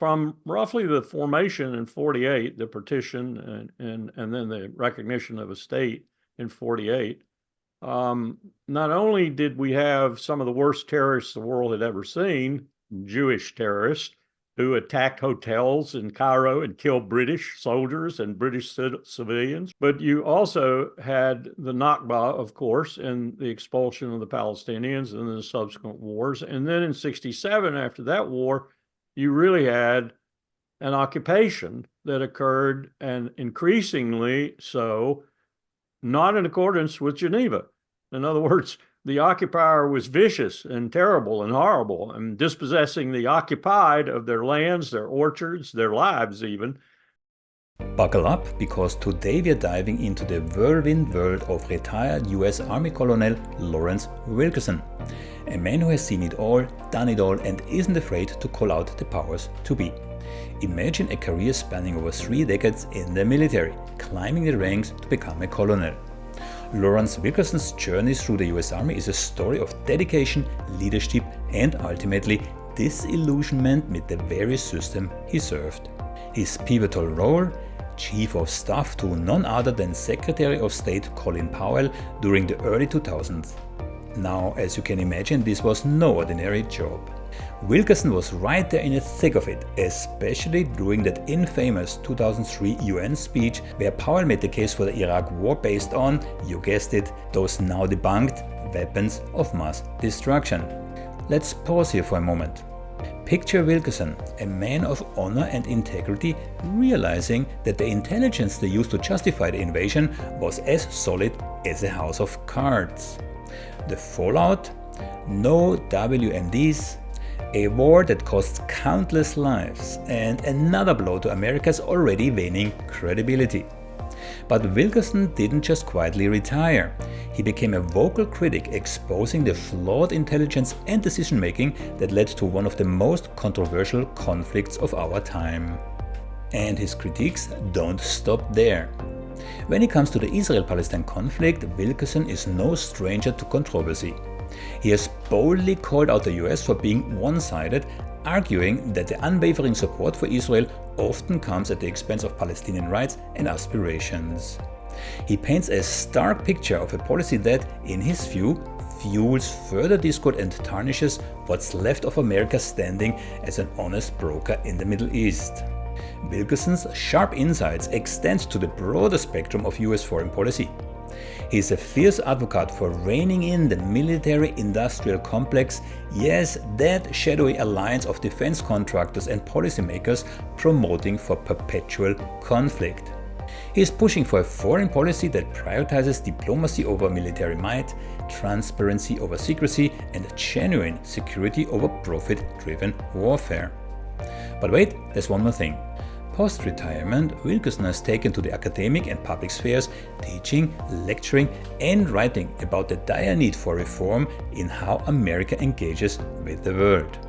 from roughly the formation in 48, the partition, and then the recognition of a state in 48, not only did we have some of the worst terrorists the world had ever seen, Jewish terrorists, who attacked hotels in Cairo and killed British soldiers and British civilians. But you also had the Nakba, of course, and the expulsion of the Palestinians and the subsequent wars. And then in 67, after that war, you really had an occupation that occurred, and increasingly so, not in accordance with Geneva. In other words, the occupier was vicious and terrible and horrible and dispossessing the occupied of their lands, their orchards, their lives even. Buckle up, because today we are diving into the whirlwind world of retired US Army Colonel Lawrence Wilkerson, a man who has seen it all, done it all, and isn't afraid to call out the powers to be. Imagine a career spanning over 3 decades in the military, climbing the ranks to become a colonel. Lawrence Wilkerson's journey through the US Army is a story of dedication, leadership, and ultimately disillusionment with the very system he served. His pivotal role, Chief of Staff to none other than Secretary of State Colin Powell during the early 2000s. Now, as you can imagine, this was no ordinary job. Wilkerson was right there in the thick of it, especially during that infamous 2003 UN speech where Powell made the case for the Iraq war based on, you guessed it, those now debunked weapons of mass destruction. Let's pause here for a moment. Picture Wilkerson, a man of honor and integrity, realizing that the intelligence they used to justify the invasion was as solid as a house of cards. The fallout? No WMDs, a war that cost countless lives, and another blow to America's already waning credibility. But Wilkerson didn't just quietly retire. He became a vocal critic, exposing the flawed intelligence and decision-making that led to one of the most controversial conflicts of our time. And his critiques don't stop there. When it comes to the Israel-Palestine conflict, Wilkerson is no stranger to controversy. He has boldly called out the US for being one-sided, arguing that the unwavering support for Israel often comes at the expense of Palestinian rights and aspirations. He paints a stark picture of a policy that, in his view, fuels further discord and tarnishes what's left of America's standing as an honest broker in the Middle East. Wilkerson's sharp insights extend to the broader spectrum of US foreign policy. He is a fierce advocate for reining in the military-industrial complex, yes, that shadowy alliance of defense contractors and policymakers promoting for perpetual conflict. He is pushing for a foreign policy that prioritizes diplomacy over military might, transparency over secrecy, and genuine security over profit-driven warfare. But wait, there's one more thing. Post-retirement, Wilkerson has taken to the academic and public spheres, teaching, lecturing, and writing about the dire need for reform in how America engages with the world.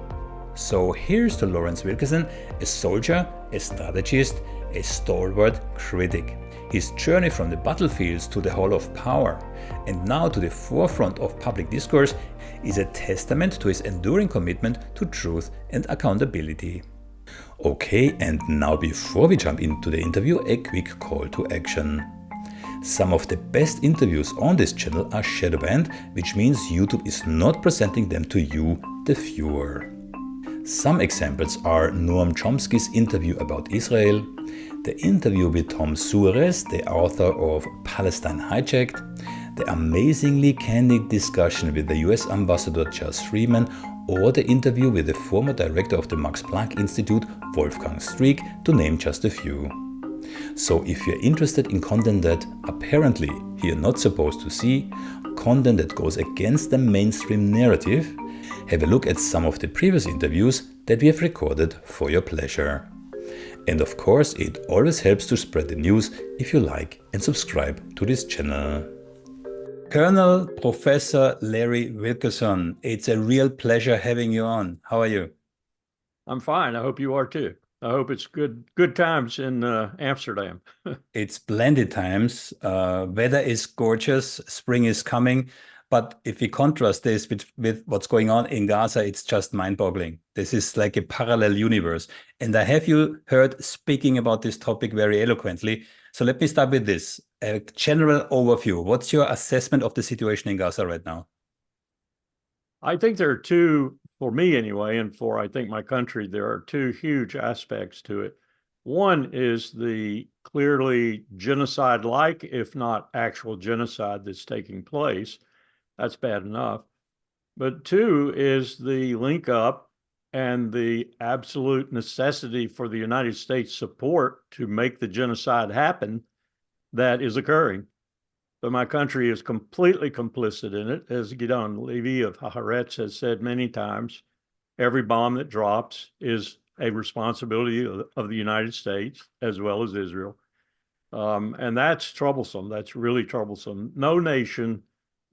So here's to Lawrence Wilkerson, a soldier, a strategist, a stalwart critic. His journey from the battlefields to the Hall of Power, and now to the forefront of public discourse, is a testament to his enduring commitment to truth and accountability. Okay, and now before we jump into the interview, a quick call to action. Some of the best interviews on this channel are shadow banned, which means YouTube is not presenting them to you, the viewer. Some examples are Noam Chomsky's interview about Israel, the interview with Tom Suarez, the author of Palestine Hijacked, the amazingly candid discussion with the US Ambassador Charles Freeman, or the interview with the former director of the Max Planck Institute, Wolfgang Streeck, to name just a few. So if you're interested in content that apparently you're not supposed to see, content that goes against the mainstream narrative, have a look at some of the previous interviews that we have recorded for your pleasure. And of course, it always helps to spread the news if you like and subscribe to this channel. Colonel Professor Larry Wilkerson, it's a real pleasure having you on. How are you? I'm fine. I hope you are too. I hope it's good times in Amsterdam. It's splendid times. Weather is gorgeous. Spring is coming. But if we contrast this with what's going on in Gaza, it's just mind-boggling. This is like a parallel universe. And I have you heard speaking about this topic very eloquently. So let me start with this. A general overview. What's your assessment of the situation in Gaza right now? I think there are two, for me anyway, and for I think my country, there are two huge aspects to it. One is the clearly genocide-like, if not actual genocide, that's taking place. That's bad enough. But two is the link up and the absolute necessity for the United States support to make the genocide happen that is occurring. But my country is completely complicit in it. As Gidon Levy of Haaretz has said many times, every bomb that drops is a responsibility of the United States as well as Israel. And that's troublesome. That's really troublesome. No nation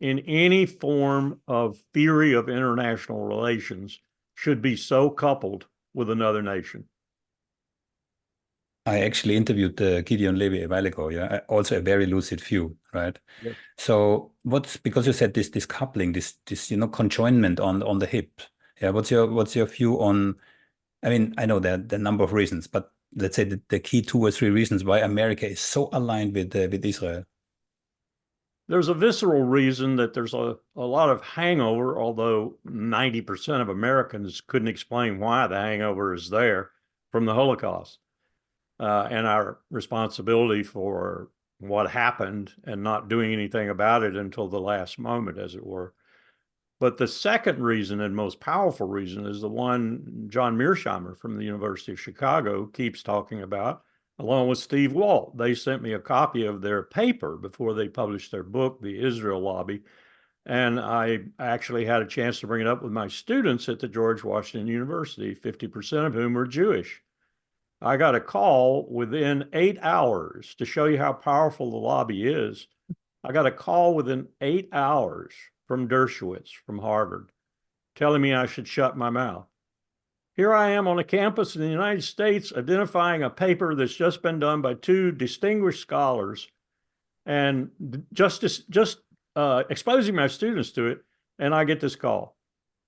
in any form of theory of international relations should be so coupled with another nation. I actually interviewed Gideon Levy a while ago. Yeah, also a very lucid view, right? Yes. So what's, because you said this coupling, this conjoinment on the hip. Yeah, what's your view on? I mean, I know there are a number of reasons, but let's say the key 2 or 3 reasons why America is so aligned with Israel. There's a visceral reason that there's a lot of hangover, although 90% of Americans couldn't explain why the hangover is there from the Holocaust. And our responsibility for what happened and not doing anything about it until the last moment, as it were. But the second reason and most powerful reason is the one John Mearsheimer from the University of Chicago keeps talking about, along with Steve Walt. They sent me a copy of their paper before they published their book, The Israel Lobby. And I actually had a chance to bring it up with my students at the George Washington University, 50% of whom are Jewish. I got a call within 8 hours to show you how powerful the lobby is. I got a call within 8 hours from Dershowitz from Harvard telling me I should shut my mouth. Here I am on a campus in the United States identifying a paper that's just been done by 2 distinguished scholars and just exposing my students to it, and I get this call.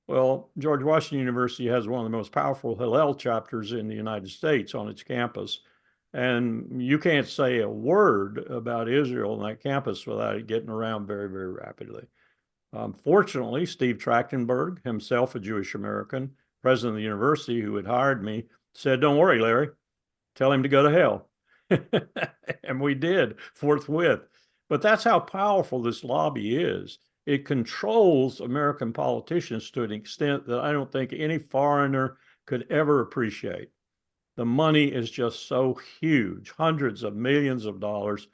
Well, George Washington University has one of the most powerful Hillel chapters in the United States on its campus. And you can't say a word about Israel on that campus without it getting around very, very rapidly. Fortunately, Steve Trachtenberg, himself a Jewish American, president of the university who had hired me, said, "Don't worry, Larry, tell him to go to hell." And we did forthwith. But that's how powerful this lobby is. It controls American politicians to an extent that I don't think any foreigner could ever appreciate. The money is just so huge, hundreds of millions of dollars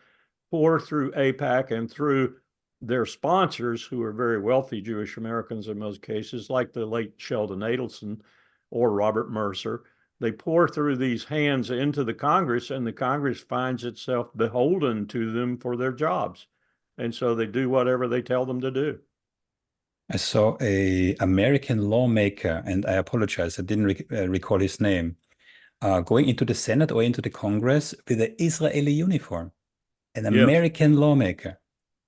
pour through AIPAC and through their sponsors, who are very wealthy Jewish Americans in most cases, like the late Sheldon Adelson or Robert Mercer. They pour through these hands into the Congress, and the Congress finds itself beholden to them for their jobs. And so they do whatever they tell them to do. I saw a American lawmaker, and I apologize, I didn't recall his name, going into the Senate or into the Congress with an Israeli uniform, an Yes. American lawmaker.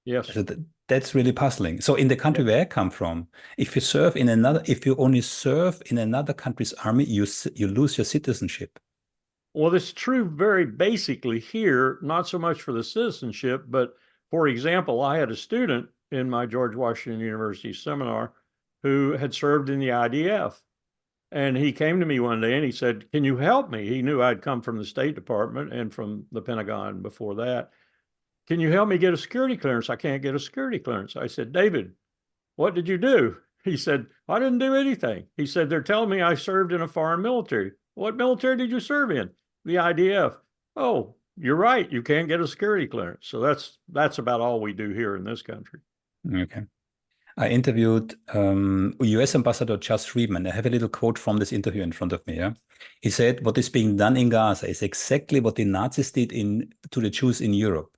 Yes. So that's really puzzling. So in the country where I come from, if you only serve in another country's army, you lose your citizenship. Well, it's true very basically here, not so much for the citizenship, but for example, I had a student in my George Washington University seminar who had served in the IDF. And he came to me one day and he said, "Can you help me?" He knew I'd come from the State Department and from the Pentagon before that. "Can you help me get a security clearance? I can't get a security clearance." I said, "David, what did you do?" He said, "I didn't do anything." He said, "They're telling me I served in a foreign military." "What military did you serve in?" "The IDF." "Oh, you're right. You can't get a security clearance." So that's about all we do here in this country. Okay. I interviewed US Ambassador Just Friedman. I have a little quote from this interview in front of me. Yeah? He said, "What is being done in Gaza is exactly what the Nazis did to the Jews in Europe.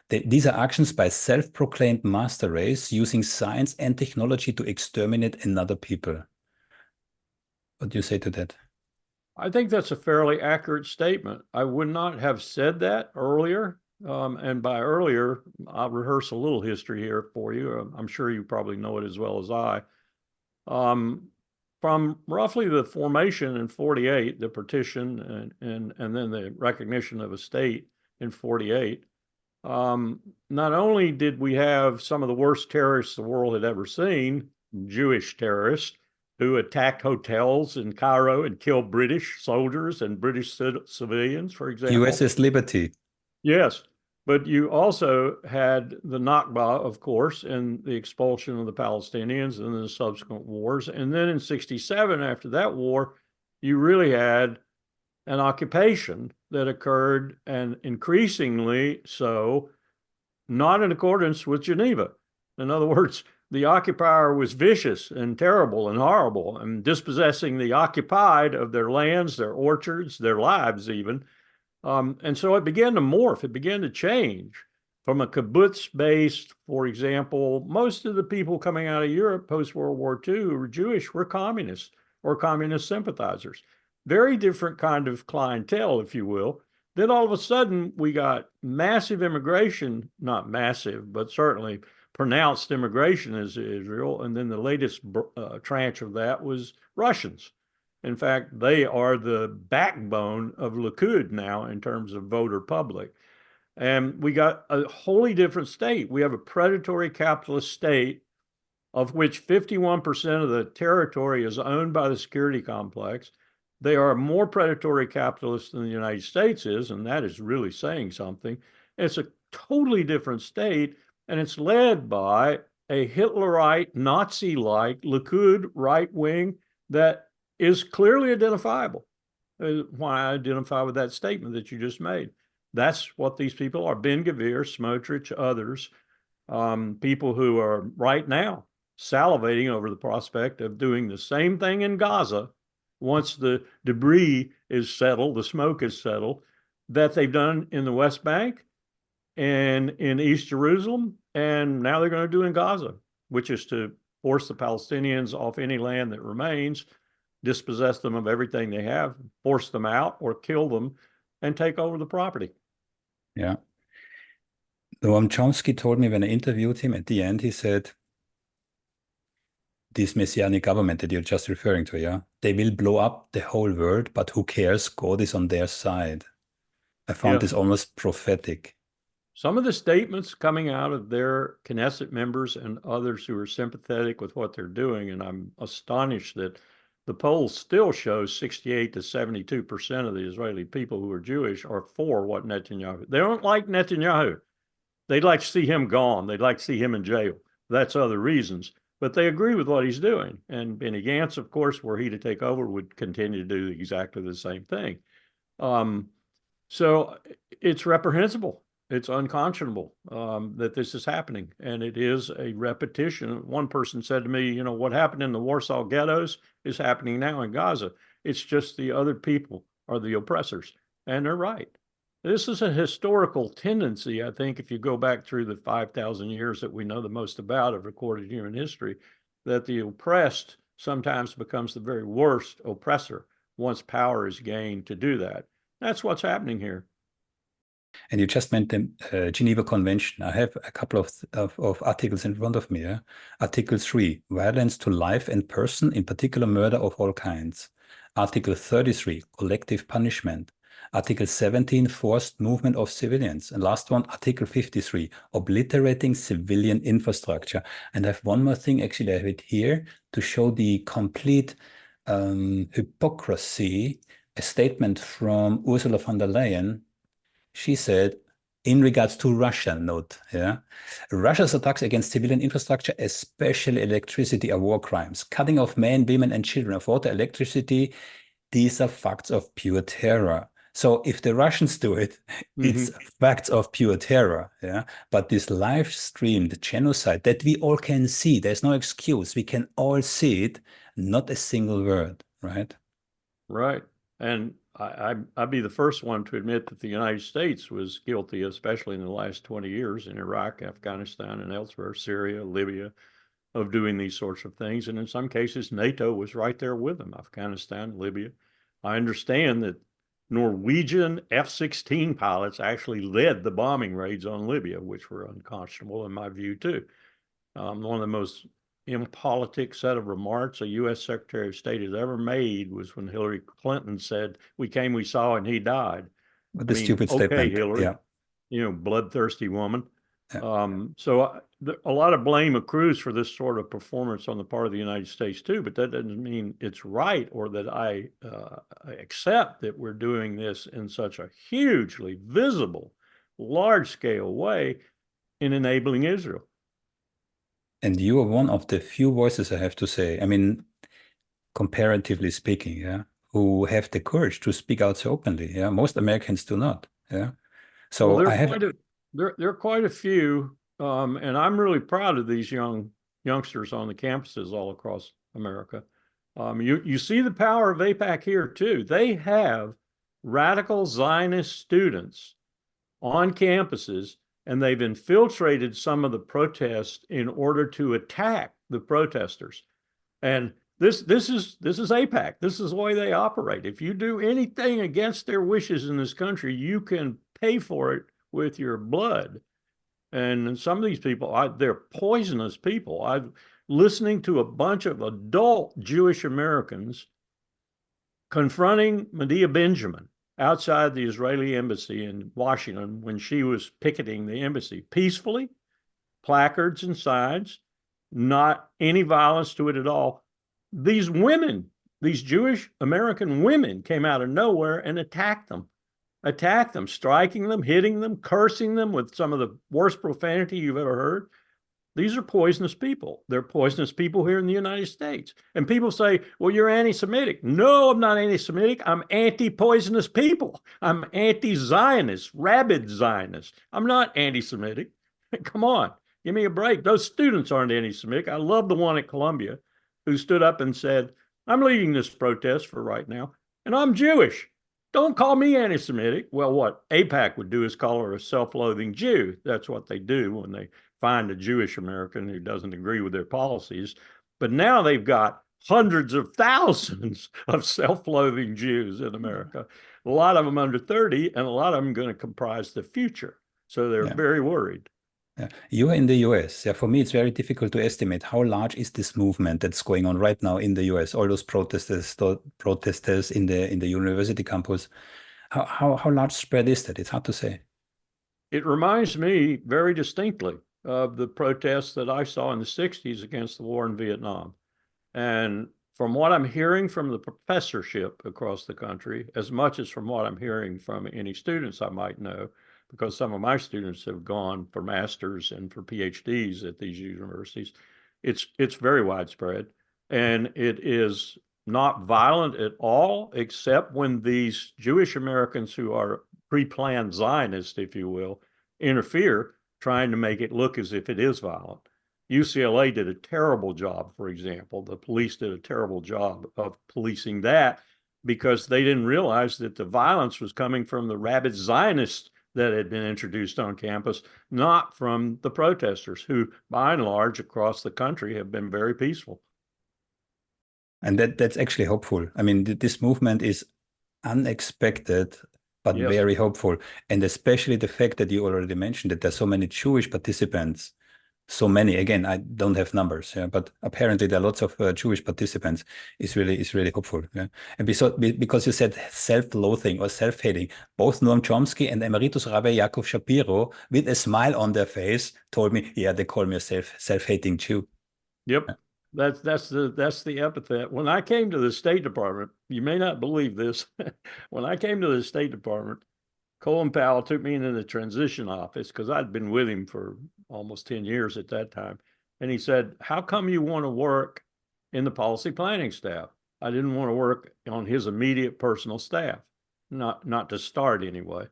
These are actions by self-proclaimed master race using science and technology to exterminate another people." What do you say to that? I think that's a fairly accurate statement. I would not have said that earlier And by earlier, I'll rehearse a little history here for you. I'm sure you probably know it as well as I. From roughly the formation in 48, the partition, and then the recognition of a state in 48, not only did we have some of the worst terrorists the world had ever seen, Jewish terrorists, who attacked hotels in Cairo and killed British soldiers and British civilians, for example. USS Liberty. Yes, but you also had the Nakba, of course, and the expulsion of the Palestinians and the subsequent wars. And then in 67, after that war, you really had an occupation that occurred, and increasingly so, not in accordance with Geneva. In other words, the occupier was vicious and terrible and horrible and dispossessing the occupied of their lands, their orchards, their lives even. And so it began to morph. It began to change from a kibbutz-based, for example. Most of the people coming out of Europe post-World War II who were Jewish were communists or communist sympathizers. Very different kind of clientele, if you will. Then all of a sudden, we got massive immigration, not massive, but certainly pronounced immigration into Israel. And then the latest tranche of that was Russians. In fact, they are the backbone of Likud now in terms of voter public. And we got a wholly different state. We have a predatory capitalist state of which 51% of the territory is owned by the security complex. They are more predatory capitalists than the United States is, and that is really saying something. It's a totally different state, and it's led by a Hitlerite, Nazi-like Likud right wing that is clearly identifiable. Why I identify with that statement that you just made. That's what these people are. Ben Gvir, Smotrich, others, people who are right now salivating over the prospect of doing the same thing in Gaza once the debris is settled, the smoke is settled, that they've done in the West Bank and in East Jerusalem, and now they're going to do in Gaza, which is to force the Palestinians off any land that remains, dispossess them of everything they have, force them out, or kill them and take over the property. Yeah. Noam Chomsky told me when I interviewed him at the end, he said, this messianic government that you're just referring to, yeah, they will blow up the whole world, but who cares? God is on their side. I found this almost prophetic. Some of the statements coming out of their Knesset members and others who are sympathetic with what they're doing, and I'm astonished that the polls still show 68 to 72% of the Israeli people who are Jewish are for what Netanyahu. They don't like Netanyahu. They'd like to see him gone. They'd like to see him in jail. That's other reasons. But they agree with what he's doing. And Benny Gantz, of course, were he to take over, would continue to do exactly the same thing. So it's reprehensible. It's unconscionable that this is happening. And it is a repetition. One person said to me, you know, what happened in the Warsaw ghettos is happening now in Gaza. It's just the other people are the oppressors. And they're right. This is a historical tendency, I think, if you go back through the 5,000 years that we know the most about of recorded human history, that the oppressed sometimes becomes the very worst oppressor once power is gained to do that. That's what's happening here. And you just mentioned the Geneva Convention. I have a couple of articles in front of me. Yeah? Article 3, violence to life and person, in particular murder of all kinds. Article 33, collective punishment. Article 17, forced movement of civilians. And last one, Article 53, obliterating civilian infrastructure. And I have one more thing, actually, I have it here to show the complete hypocrisy, a statement from Ursula von der Leyen. She said, in regards to Russia, note, yeah, Russia's attacks against civilian infrastructure, especially electricity, are war crimes. Cutting off men, women, and children of water, electricity, these are facts of pure terror. So if the Russians do it, it's facts of pure terror. Yeah. But this live streamed genocide that we all can see, there's no excuse. We can all see it, not a single word, right? Right. And I'd be the first one to admit that the United States was guilty, especially in the last 20 years in Iraq, Afghanistan, and elsewhere, Syria, Libya, of doing these sorts of things. And in some cases, NATO was right there with them, Afghanistan, Libya. I understand that Norwegian F-16 pilots actually led the bombing raids on Libya, which were unconscionable in my view too. One of the most impolitic set of remarks a U.S. Secretary of State has ever made was when Hillary Clinton said, "We came, we saw, and he died." What I a mean, stupid okay, statement. Hillary, Yeah. bloodthirsty woman. Yeah. A lot of blame accrues for this sort of performance on the part of the United States too, but that doesn't mean it's right or that I accept that we're doing this in such a hugely visible, large-scale way in enabling Israel. And you are one of the few voices, I have to say, I mean, comparatively speaking, yeah, who have the courage to speak out so openly. Yeah, most Americans do not. Yeah. Well, So I have, there are quite a few, and I'm really proud of these youngsters on the campuses all across America. You see the power of AIPAC here too. They have radical Zionist students on campuses, and they've infiltrated some of the protests in order to attack the protesters. And this is AIPAC. This is the way they operate. If you do anything against their wishes in this country, you can pay for it with your blood. And some of these people, they're poisonous people. I'm listening to a bunch of adult Jewish Americans confronting Medea Benjamin outside the Israeli embassy in Washington when she was picketing the embassy peacefully, placards and signs, not any violence to it at all. These women, these Jewish American women came out of nowhere and attacked them, striking them, hitting them, cursing them with some of the worst profanity you've ever heard. These are poisonous people. They're poisonous people here in the United States. And people say, well, you're anti-Semitic. No, I'm not anti-Semitic. I'm anti-poisonous people. I'm anti-Zionist, rabid Zionist. I'm not anti-Semitic. Come on, give me a break. Those students aren't anti-Semitic. I love the one at Columbia who stood up and said, I'm leading this protest for right now, and I'm Jewish. Don't call me anti-Semitic. Well, what AIPAC would do is call her a self-loathing Jew. That's what they do when they find a Jewish American who doesn't agree with their policies. But now they've got hundreds of thousands of self-loathing Jews in America, a lot of them under 30, and a lot of them going to comprise the future. So they're very worried. Yeah. You are in the US. Yeah, for me, it's very difficult to estimate how large is this movement that's going on right now in the US. All those protesters in the university campus. How large spread is that? It's hard to say. It reminds me very distinctly of the protests that I saw in the 60s against the war in Vietnam. And from what I'm hearing from the professorship across the country, as much as from what I'm hearing from any students I might know, because some of my students have gone for masters and for PhDs at these universities, it's very widespread. And it is not violent at all, except when these Jewish Americans who are pre-planned Zionists, if you will, interfere, trying to make it look as if it is violent. UCLA did a terrible job, for example. The police did a terrible job of policing that because they didn't realize that the violence was coming from the rabid Zionists that had been introduced on campus, not from the protesters, who, by and large, across the country have been very peaceful. And that's actually hopeful. I mean, this movement is unexpected, but very hopeful. And especially the fact that you already mentioned that there's so many Jewish participants. So many, again, I don't have numbers, yeah, but apparently there are lots of Jewish participants is really hopeful. Yeah? And because you said self-loathing or self-hating, both Noam Chomsky and Emeritus Rabbi Yaakov Shapiro, with a smile on their face, told me, yeah, they call me a self-hating Jew. Yep. Yeah. That's the epithet. When I came to the State Department, you may not believe this. When I came to the State Department, Colin Powell took me into the transition office because I'd been with him for almost 10 years at that time. And he said, how come you want to work in the policy planning staff? I didn't want to work on his immediate personal staff, not to start anyway.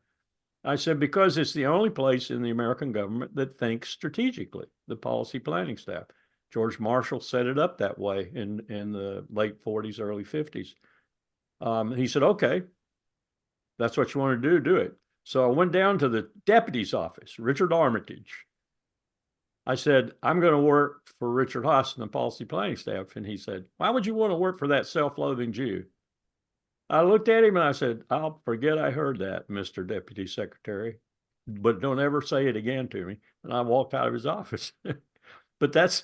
I said, because it's the only place in the American government that thinks strategically, the policy planning staff. George Marshall set it up that way in the late 40s, early 50s. He said, okay, that's what you want to do it. So I went down to the deputy's office, Richard Armitage. I said, I'm going to work for Richard Haas and the policy planning staff. And he said, why would you want to work for that self-loathing Jew? I looked at him and I said, I'll forget I heard that, Mr. Deputy Secretary, but don't ever say it again to me. And I walked out of his office. But that's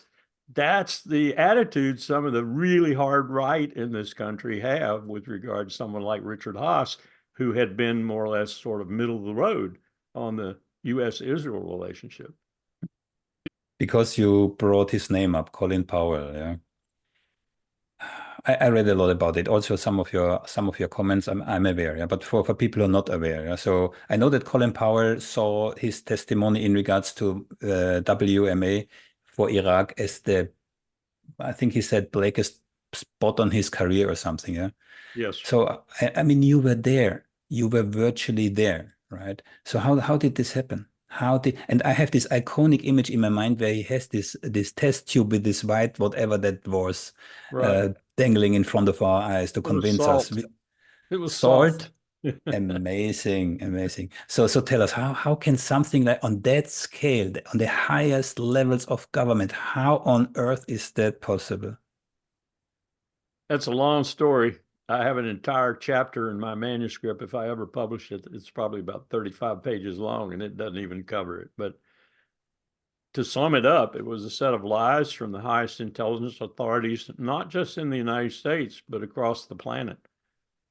the attitude some of the really hard right in this country have with regard to someone like Richard Haas, who had been more or less sort of middle of the road on the U.S.-Israel relationship. Because you brought his name up, Colin Powell, yeah. I read a lot about it. Also, some of your comments, I'm aware, yeah. But for people who are not aware, yeah. So I know that Colin Powell saw his testimony in regards to WMA for Iraq as I think he said, blackest spot on his career or something, yeah. Yes. So I mean, you were there, you were virtually there, right? So how did this happen? And I have this iconic image in my mind where he has this test tube with this white whatever that was, Right. dangling in front of our eyes to It was convince us. salt. It was Salt, salt. amazing, amazing. So tell us, how can something like on that scale, on the highest levels of government, how on earth is that possible? That's a long story. I have an entire chapter in my manuscript. If I ever publish it, it's probably about 35 pages long, and it doesn't even cover it. But to sum it up, it was a set of lies from the highest intelligence authorities, not just in the United States, but across the planet.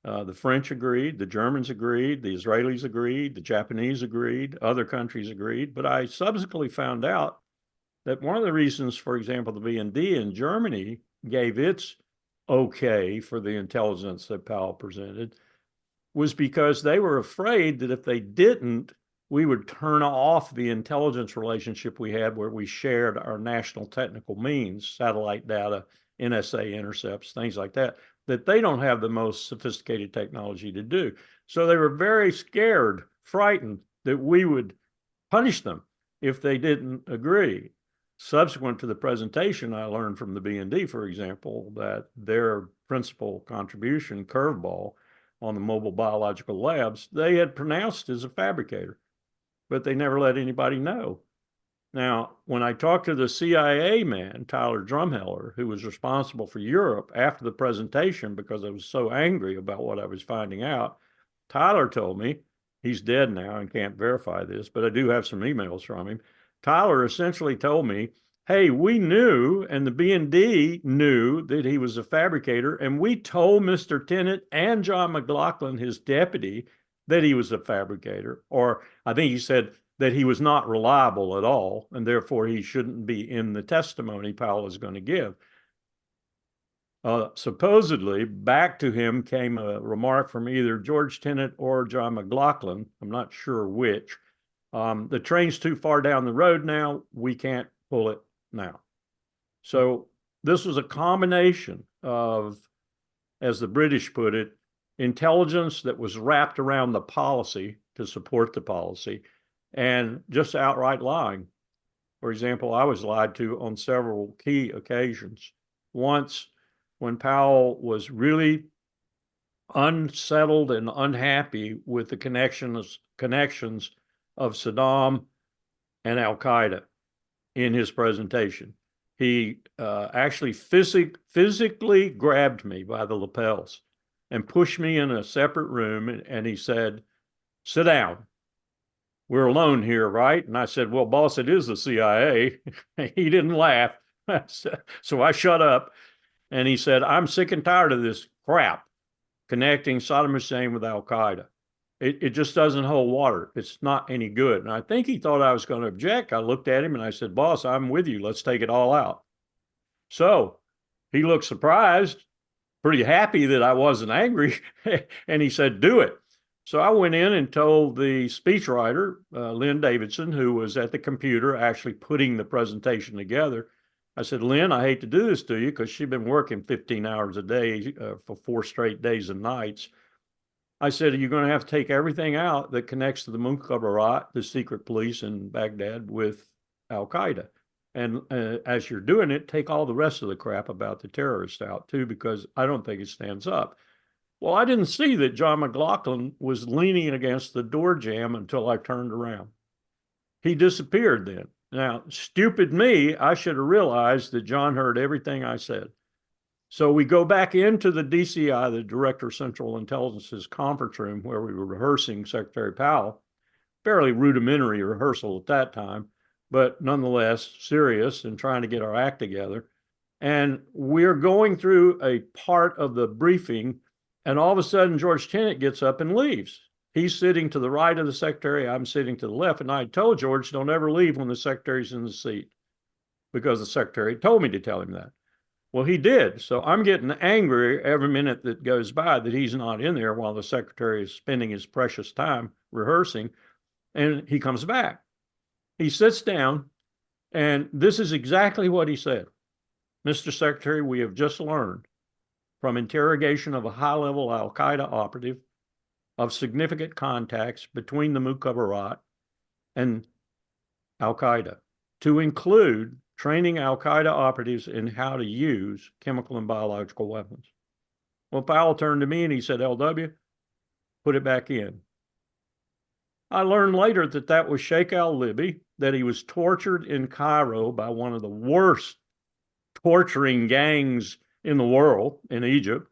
The French agreed, the Germans agreed, the Israelis agreed, the Japanese agreed, other countries agreed. But I subsequently found out that one of the reasons, for example, the WMD in Germany gave its okay for the intelligence that Powell presented was because they were afraid that if they didn't, we would turn off the intelligence relationship we had where we shared our national technical means, satellite data, NSA intercepts, things like that, that they don't have the most sophisticated technology to do. So they were very scared, frightened that we would punish them if they didn't agree. Subsequent to the presentation, I learned from the WMD, for example, that their principal contribution, Curveball, on the mobile biological labs, they had pronounced as a fabricator, but they never let anybody know. Now, when I talked to the CIA man, Tyler Drumheller, who was responsible for Europe after the presentation because I was so angry about what I was finding out, Tyler told me, he's dead now and can't verify this, but I do have some emails from him. Tyler essentially told me, hey, we knew, and the BND knew that he was a fabricator, and we told Mr. Tennant and John McLaughlin, his deputy, that he was a fabricator. Or I think he said that he was not reliable at all, and therefore he shouldn't be in the testimony Powell is going to give. Supposedly, back to him came a remark from either George Tenet or John McLaughlin. I'm not sure which. The train's too far down the road now. We can't pull it now. So this was a combination of, as the British put it, intelligence that was wrapped around the policy to support the policy and just outright lying. For example, I was lied to on several key occasions. Once, when Powell was really unsettled and unhappy with the connections of Saddam and Al-Qaeda in his presentation, he actually physically grabbed me by the lapels and pushed me in a separate room, and he said, sit down. We're alone here, right? And I said, well, boss, it is the CIA. He didn't laugh. So I shut up. And he said, I'm sick and tired of this crap connecting Saddam Hussein with Al-Qaeda. It just doesn't hold water. It's not any good. And I think he thought I was going to object. I looked at him and I said, boss, I'm with you. Let's take it all out. So he looked surprised, pretty happy that I wasn't angry. And he said, do it. So I went in and told the speechwriter, Lynn Davidson, who was at the computer actually putting the presentation together. I said, Lynn, I hate to do this to you because she'd been working 15 hours a day for 4 straight days and nights. I said, you're going to have to take everything out that connects to the Mukhabarat, the secret police in Baghdad, with Al-Qaeda. And as you're doing it, take all the rest of the crap about the terrorists out too, because I don't think it stands up. Well, I didn't see that John McLaughlin was leaning against the door jamb until I turned around. He disappeared then. Now, stupid me, I should have realized that John heard everything I said. So we go back into the DCI, the Director of Central Intelligence's conference room where we were rehearsing Secretary Powell. Fairly rudimentary rehearsal at that time, but nonetheless serious and trying to get our act together. And we're going through a part of the briefing, and all of a sudden George Tenet gets up and leaves. He's sitting to the right of the secretary. I'm sitting to the left. And I told George, don't ever leave when the secretary's in the seat, because the secretary told me to tell him that. Well, he did. So I'm getting angry every minute that goes by that he's not in there while the secretary is spending his precious time rehearsing. And he comes back. He sits down, and this is exactly what he said. Mr. Secretary, we have just learned from interrogation of a high-level al-Qaeda operative of significant contacts between the Mukhabarat and al-Qaeda, to include training al-Qaeda operatives in how to use chemical and biological weapons. Well, Powell turned to me and he said, LW, put it back in. I learned later that that was Sheikh al-Libi, that he was tortured in Cairo by one of the worst torturing gangs in the world, in Egypt,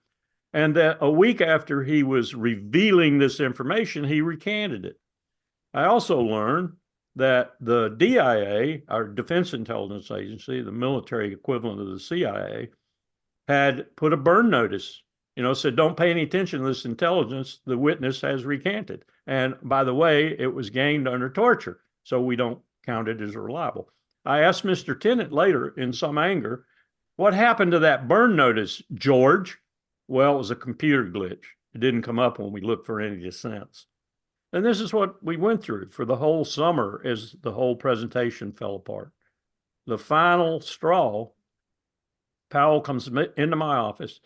and that a week after he was revealing this information, he recanted it. I also learned that the DIA, our Defense Intelligence Agency, the military equivalent of the CIA, had put a burn notice, said, don't pay any attention to this intelligence. The witness has recanted. And by the way, it was gained under torture, so we don't count it as reliable. I asked Mr. Tenet later in some anger, what happened to that burn notice, George? Well, it was a computer glitch. It didn't come up when we looked for any dissents. And this is what we went through for the whole summer as the whole presentation fell apart. The final straw, Powell comes into my office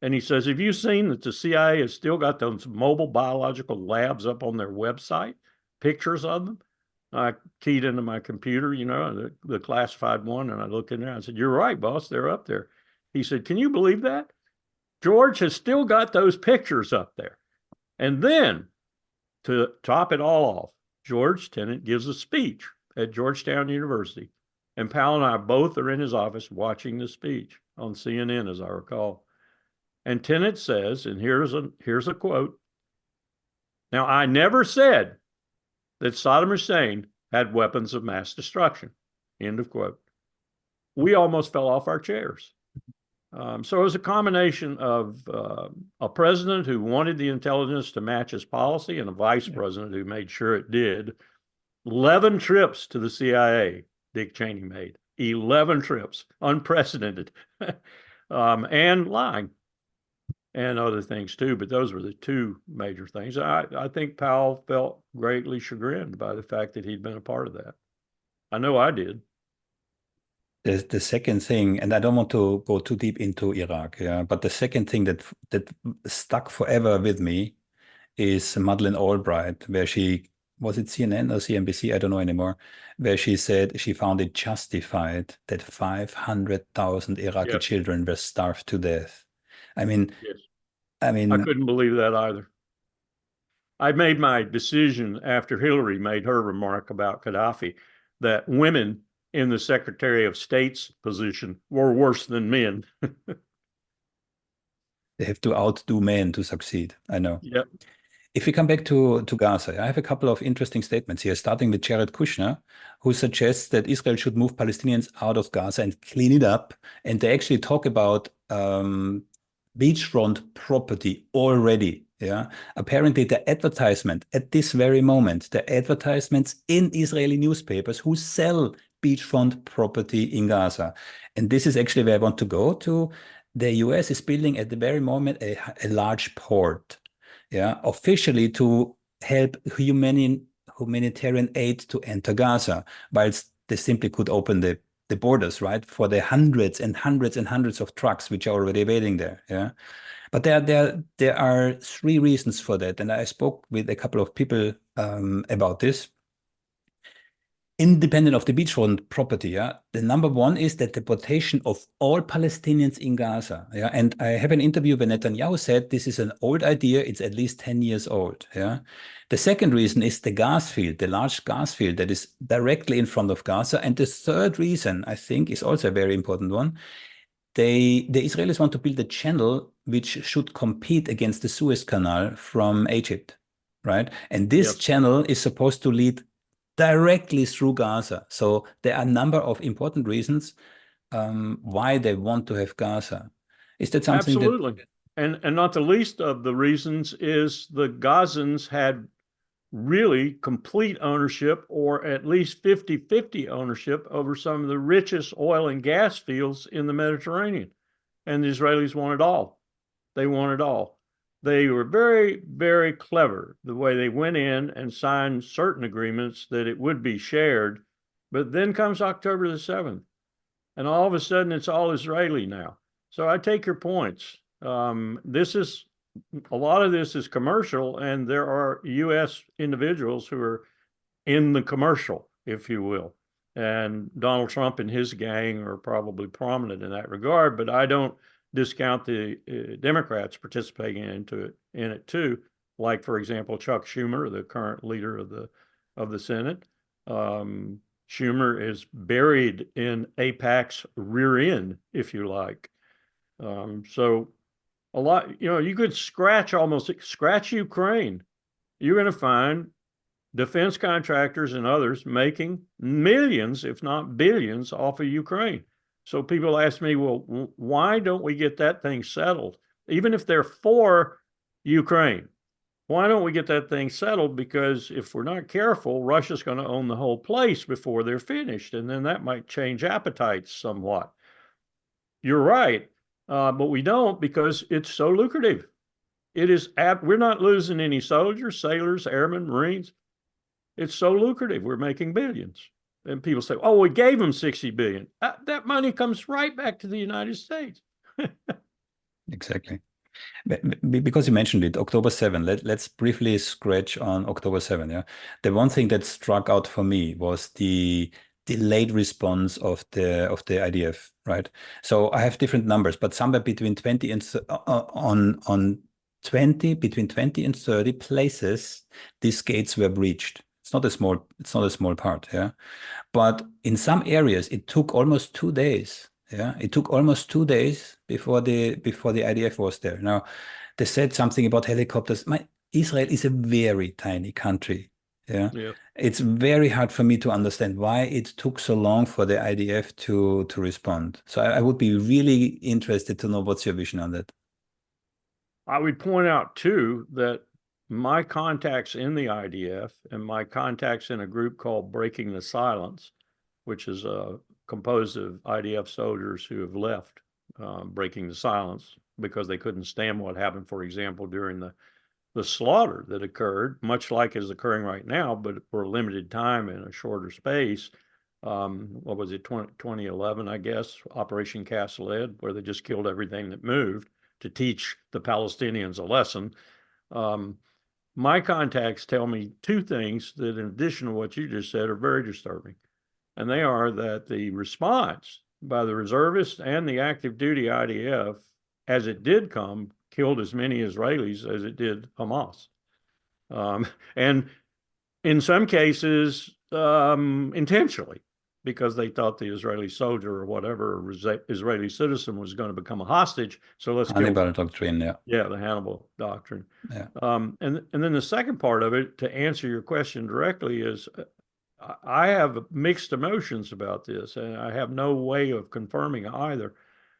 and he says, have you seen that the CIA has still got those mobile biological labs up on their website? Pictures of them? I keyed into my computer, the classified one, and I looked in there. I said, you're right, boss, they're up there. He said, can you believe that? George has still got those pictures up there. And then, to top it all off, George Tenet gives a speech at Georgetown University. And Powell and I both are in his office watching the speech on CNN, as I recall. And Tenet says, and here's a quote, now, I never said that Saddam Hussein had weapons of mass destruction, end of quote. We almost fell off our chairs. So it was a combination of a president who wanted the intelligence to match his policy and a vice president who made sure it did. 11 trips to the CIA, Dick Cheney made. 11 trips, unprecedented, and lying and other things too. But those were the two major things. I think Powell felt greatly chagrined by the fact that he'd been a part of that. I know I did. The second thing, and I don't want to go too deep into Iraq, but the second thing that stuck forever with me is Madeleine Albright, where was it CNN or CNBC? I don't know anymore, where she said she found it justified that 500,000 Iraqi children were starved to death. I mean, I couldn't believe that either. I made my decision after Hillary made her remark about Gaddafi that women in the Secretary of State's position were worse than men. They have to outdo men to succeed. I know. Yep. If we come back to Gaza, I have a couple of interesting statements here, starting with Jared Kushner, who suggests that Israel should move Palestinians out of Gaza and clean it up. And they actually talk about beachfront property already. Yeah, apparently the advertisement at this very moment, the advertisements in Israeli newspapers who sell beachfront property in Gaza. And this is actually where I want to go to. The US is building at the very moment a large port, officially to help humanitarian aid to enter Gaza, whilst they simply could open the borders, right, for the hundreds and hundreds and hundreds of trucks which are already waiting there. Yeah. But there are three reasons for that. And I spoke with a couple of people about this. Independent of the beachfront property, the number one is the deportation of all Palestinians in Gaza. And I have an interview where Netanyahu said this is an old idea, it's at least 10 years old. The second reason is the gas field, the large gas field that is directly in front of Gaza. And the third reason, I think, is also a very important one. the Israelis want to build a channel which should compete against the Suez Canal from Egypt, right? And this channel is supposed to lead directly through Gaza. So there are a number of important reasons why they want to have Gaza. Is that something Absolutely. And not the least of the reasons is the Gazans had really complete ownership, or at least 50-50 ownership, over some of the richest oil and gas fields in the Mediterranean. And the Israelis want it all. They want it all. They were very, very clever the way they went in and signed certain agreements that it would be shared. But then comes October the 7th, and all of a sudden it's all Israeli now. So I take your points. A lot of this is commercial, and there are U.S. individuals who are in the commercial, if you will. And Donald Trump and his gang are probably prominent in that regard, but I don't discount the Democrats participating in it too. Like, for example, Chuck Schumer, the current leader of the Senate. Schumer is buried in AIPAC's rear end, if you like. So a lot, you could scratch Ukraine. You're going to find defense contractors and others making millions, if not billions, off of Ukraine. So people ask me, well, why don't we get that thing settled? Even if they're for Ukraine, why don't we get that thing settled? Because if we're not careful, Russia's going to own the whole place before they're finished. And then that might change appetites somewhat. You're right. But we don't, because it's so lucrative. We're not losing any soldiers, sailors, airmen, Marines. It's so lucrative. We're making billions. And people say, oh, we gave them 60 billion. That money comes right back to the United States. Exactly. Because you mentioned it, October 7, let's briefly scratch on October 7. Yeah, the one thing that struck out for me was the delayed response of the IDF, right? So I have different numbers, but somewhere between 20 and between 20 and 30 places, these gates were breached. It's not a small part, yeah. But in some areas, it took almost 2 days. Yeah, it took almost 2 days before the IDF was there. Now, they said something about helicopters. Israel is a very tiny country. Yeah. It's very hard for me to understand why it took so long for the IDF to respond. So I would be really interested to know what's your vision on that. I would point out too that my contacts in the IDF and my contacts in a group called Breaking the Silence, which is composed of IDF soldiers who have left Breaking the Silence because they couldn't stand what happened, for example, during the slaughter that occurred, much like is occurring right now, but for a limited time in a shorter space. What was it, 2011, I guess, Operation Cast Lead, where they just killed everything that moved to teach the Palestinians a lesson. My contacts tell me two things that, in addition to what you just said, are very disturbing. And they are that the response by the reservists and the active duty IDF, as it did come, killed as many Israelis as it did Hamas. And in some cases, intentionally, because they thought the Israeli soldier or whatever Israeli citizen was going to become a hostage. So let's Hannibal doctrine, yeah. Yeah, the Hannibal doctrine. Yeah. And then the second part of it, to answer your question directly, is I have mixed emotions about this, and I have no way of confirming either.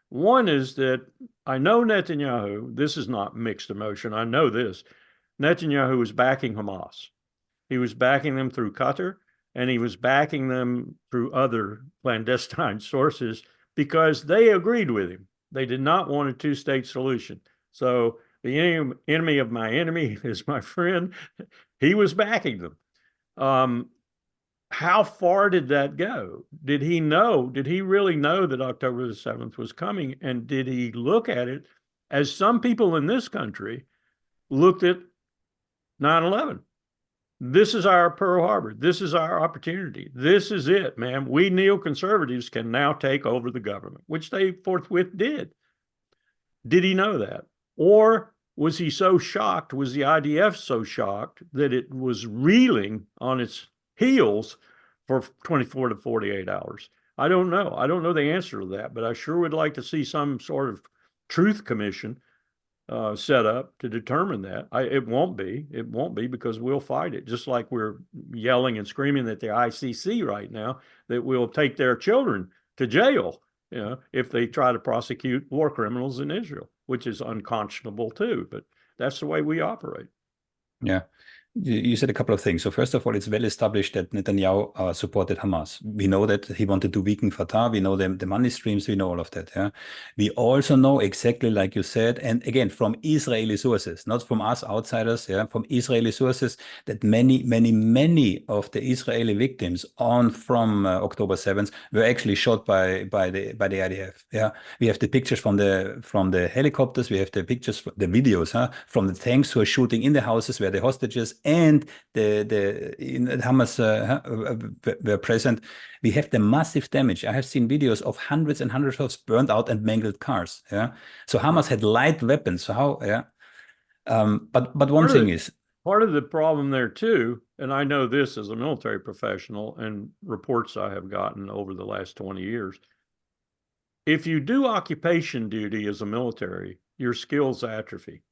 One is that I know Netanyahu, this is not mixed emotion, I know this. Netanyahu was backing Hamas. He was backing them through Qatar, and he was backing them through other clandestine sources because they agreed with him. They did not want a two-state solution. So the enemy of my enemy is my friend. He was backing them. How far did that go? Did he really know that October the 7th was coming? And did he look at it as some people in this country looked at 9/11? This is our Pearl Harbor. This is our opportunity. This is it, man. We neoconservatives can now take over the government, which they forthwith did. Did he know that? Or was he so shocked, was the IDF so shocked that it was reeling on its heels for 24 to 48 hours? I don't know. I don't know the answer to that, but I sure would like to see some sort of truth commission set up to determine that. It won't be. It won't be because we'll fight it. Just like we're yelling and screaming at the ICC right now that we'll take their children to jail, if they try to prosecute war criminals in Israel, which is unconscionable too. But that's the way we operate. Yeah. You said a couple of things. So first of all, it's well established that Netanyahu supported Hamas. We know that he wanted to weaken Fatah. We know the money streams. We know all of that. Yeah. We also know exactly like you said, and again from Israeli sources, not from us outsiders. Yeah, from Israeli sources, that many of the Israeli victims from October 7th were actually shot by the IDF. Yeah, we have the pictures from the helicopters. We have the pictures, the videos, from the tanks who are shooting in the houses where the hostages and the Hamas were present. We have the massive damage. I have seen videos of hundreds and hundreds of burned out and mangled cars. Yeah, so Hamas had light weapons. So how? Yeah, but one thing is part of the problem there too, and I know this as a military professional and reports I have gotten over the last 20 years. If you do occupation duty as a military, your skills atrophy.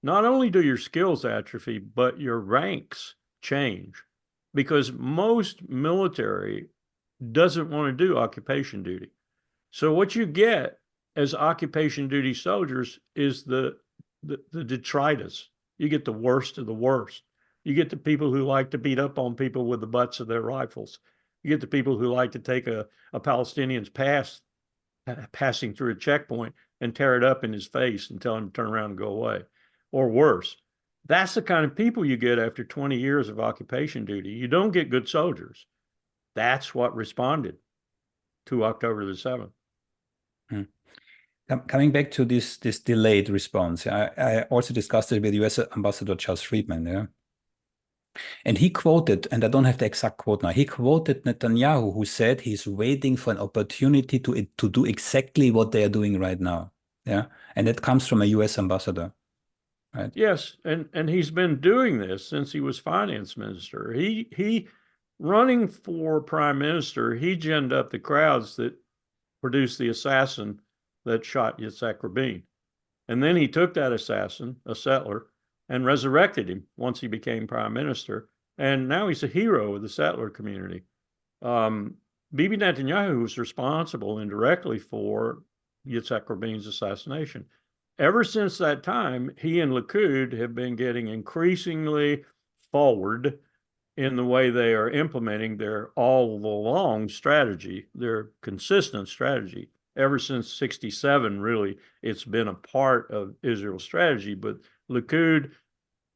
Not only do your skills atrophy, but your ranks change because most military doesn't want to do occupation duty. So what you get as occupation duty soldiers is the detritus. You get the worst of the worst. You get the people who like to beat up on people with the butts of their rifles. You get the people who like to take a Palestinian's passing through a checkpoint and tear it up in his face and tell him to turn around and go away. Or worse. That's the kind of people you get after 20 years of occupation duty. You don't get good soldiers. That's what responded to October the 7th. Coming back to this delayed response, I also discussed it with U.S. Ambassador Charles Friedman, yeah? And he quoted, and I don't have the exact quote now, he quoted Netanyahu, who said he's waiting for an opportunity to do exactly what they are doing right now, yeah? And that comes from a U.S. ambassador. Right. Yes, and he's been doing this since he was finance minister. He running for prime minister, he ginned up the crowds that produced the assassin that shot Yitzhak Rabin. And then he took that assassin, a settler, and resurrected him once he became prime minister. And now he's a hero of the settler community. Bibi Netanyahu was responsible indirectly for Yitzhak Rabin's assassination. Ever since that time, he and Likud have been getting increasingly forward in the way they are implementing their all-along strategy, their consistent strategy. Ever since 67, really, it's been a part of Israel's strategy. But Likud,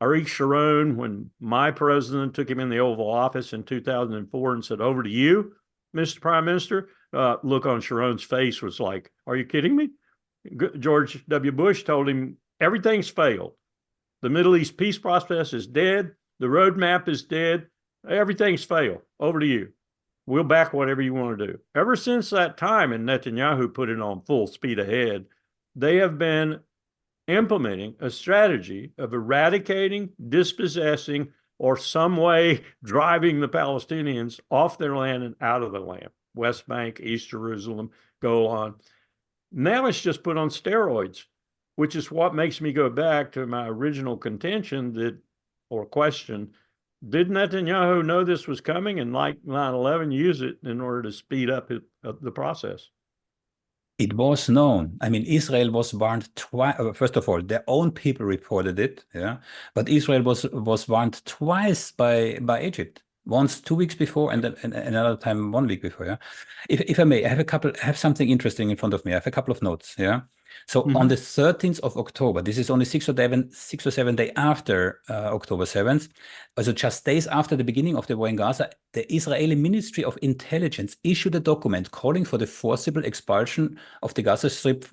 Ariel Sharon, when my president took him in the Oval Office in 2004 and said, "Over to you, Mr. Prime Minister," look on Sharon's face was like, "Are you kidding me?" George W. Bush told him, "Everything's failed. The Middle East peace process is dead. The roadmap is dead. Everything's failed. Over to you. We'll back whatever you want to do." Ever since that time, and Netanyahu put it on full speed ahead, they have been implementing a strategy of eradicating, dispossessing, or some way driving the Palestinians off their land and out of the land. West Bank, East Jerusalem, go on. Now it's just put on steroids, which is what makes me go back to my original contention or question, did Netanyahu know this was coming and, like 9/11, use it in order to speed up the process? It was known. I mean, Israel was warned twice. First of all, their own people reported it, yeah. But Israel was warned twice by Egypt. Once 2 weeks before, and then another time 1 week before. Yeah, if I may, I have something interesting in front of me. I have a couple of notes. Yeah. So on the 13th of October, this is only 6 or 7 days after October 7th, also just days after the beginning of the war in Gaza, the Israeli Ministry of Intelligence issued a document calling for the forcible expulsion of the Gaza Strip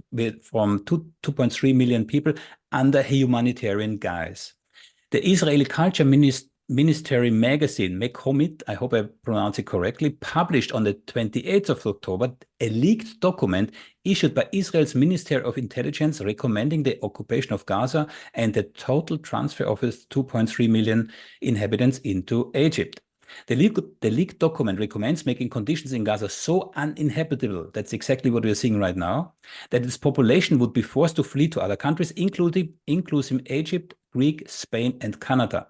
from 2.3 million people under humanitarian guise. The Israeli Culture Ministry magazine, Mekomit, I hope I pronounce it correctly, published on the 28th of October a leaked document issued by Israel's Ministry of Intelligence recommending the occupation of Gaza and the total transfer of its 2.3 million inhabitants into Egypt. The leaked document recommends making conditions in Gaza so uninhabitable, that's exactly what we're seeing right now, that its population would be forced to flee to other countries, including Egypt, Greece, Spain, and Canada.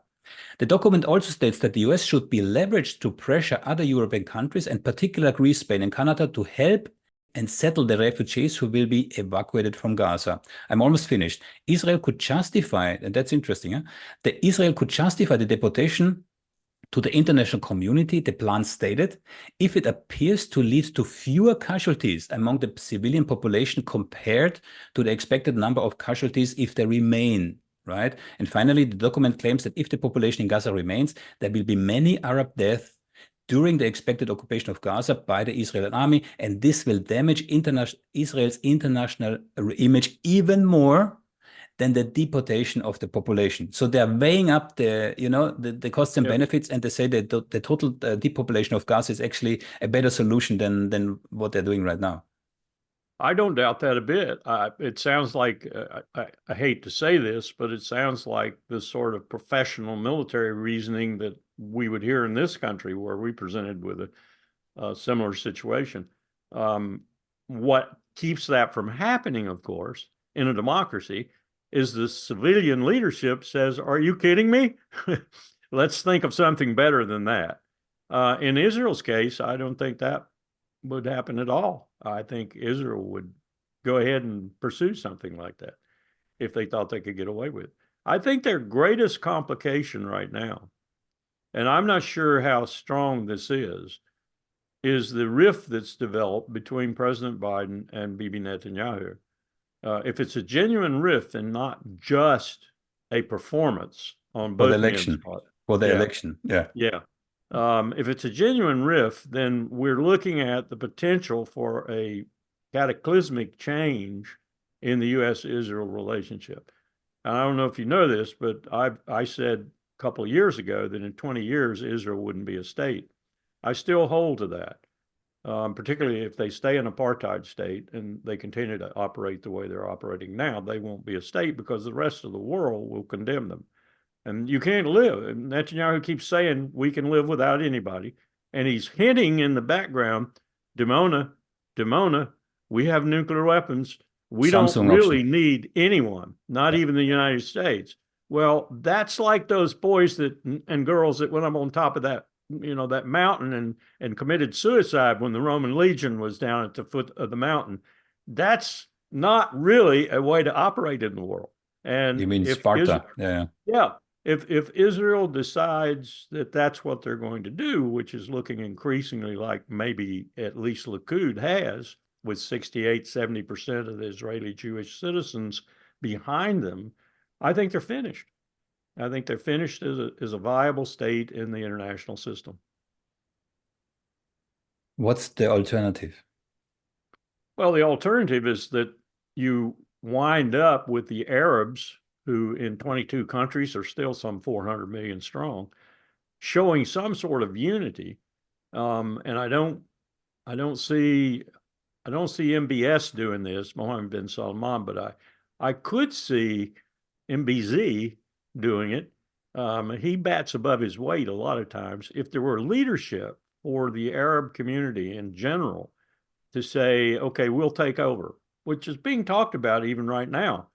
The document also states that the US should be leveraged to pressure other European countries, and particularly Greece, Spain, and Canada, to help and settle the refugees who will be evacuated from Gaza. I'm almost finished. Israel could justify, and that's interesting, Israel could justify the deportation to the international community, the plan stated, if it appears to lead to fewer casualties among the civilian population compared to the expected number of casualties if they remain, right? And finally, the document claims that if the population in Gaza remains, there will be many Arab deaths during the expected occupation of Gaza by the Israeli army, and this will damage Israel's international image even more than the deportation of the population. So they're weighing up the costs and benefits, and they say that the total depopulation of Gaza is actually a better solution than what they're doing right now. I don't doubt that a bit. It sounds like, I hate to say this, but it sounds like the sort of professional military reasoning that we would hear in this country, where we presented with a similar situation. What keeps that from happening, of course, in a democracy, is the civilian leadership says, are you kidding me? Let's think of something better than that. In Israel's case, I don't think that would happen at all. I think Israel would go ahead and pursue something like that if they thought they could get away with it. I think their greatest complication right now, and I'm not sure how strong this is the rift that's developed between President Biden and Bibi Netanyahu. If it's a genuine rift and not just a performance on both men's part. For the election, yeah. Yeah. If it's a genuine rift, then we're looking at the potential for a cataclysmic change in the U.S.-Israel relationship. And I don't know if you know this, but I said a couple of years ago that in 20 years, Israel wouldn't be a state. I still hold to that, particularly if they stay an apartheid state and they continue to operate the way they're operating now. They won't be a state because the rest of the world will condemn them. And you can't live. And Netanyahu keeps saying we can live without anybody. And he's hinting in the background, Dimona, we have nuclear weapons. We don't really need anyone, not even the United States. Well, that's like those boys and girls that went up on top of that, that mountain and committed suicide when the Roman legion was down at the foot of the mountain. That's not really a way to operate in the world. And you mean Sparta? Yeah. If Israel decides that that's what they're going to do, which is looking increasingly like maybe at least Likud has, with 68, 70% of the Israeli Jewish citizens behind them, I think they're finished. I think they're finished as a viable state in the international system. What's the alternative? Well, the alternative is that you wind up with the Arabs, who in 22 countries are still some 400 million strong, showing some sort of unity. And I don't see MBS doing this, Mohammed bin Salman, but I could see MBZ doing it. He bats above his weight a lot of times. If there were leadership for the Arab community in general to say, okay, we'll take over, which is being talked about even right now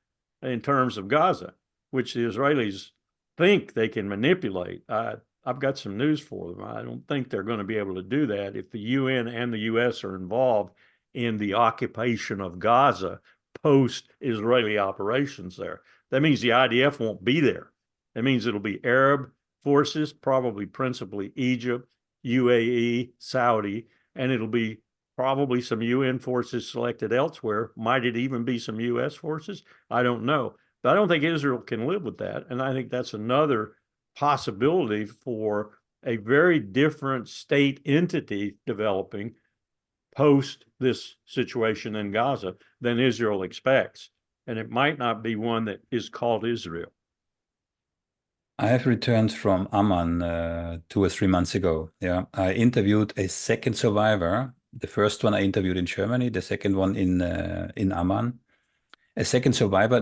in terms of Gaza, which the Israelis think they can manipulate. I've got some news for them. I don't think they're going to be able to do that if the UN and the US are involved in the occupation of Gaza post-Israeli operations there. That means the IDF won't be there. That means it'll be Arab forces, probably principally Egypt, UAE, Saudi, and it'll be probably some UN forces selected elsewhere. Might it even be some US forces? I don't know. But I don't think Israel can live with that. And I think that's another possibility for a very different state entity developing post this situation in Gaza than Israel expects. And it might not be one that is called Israel. I have returned from Amman 2 or 3 months ago. Yeah, I interviewed a second survivor. The first one I interviewed in Germany, the second one in Amman. a second survivor.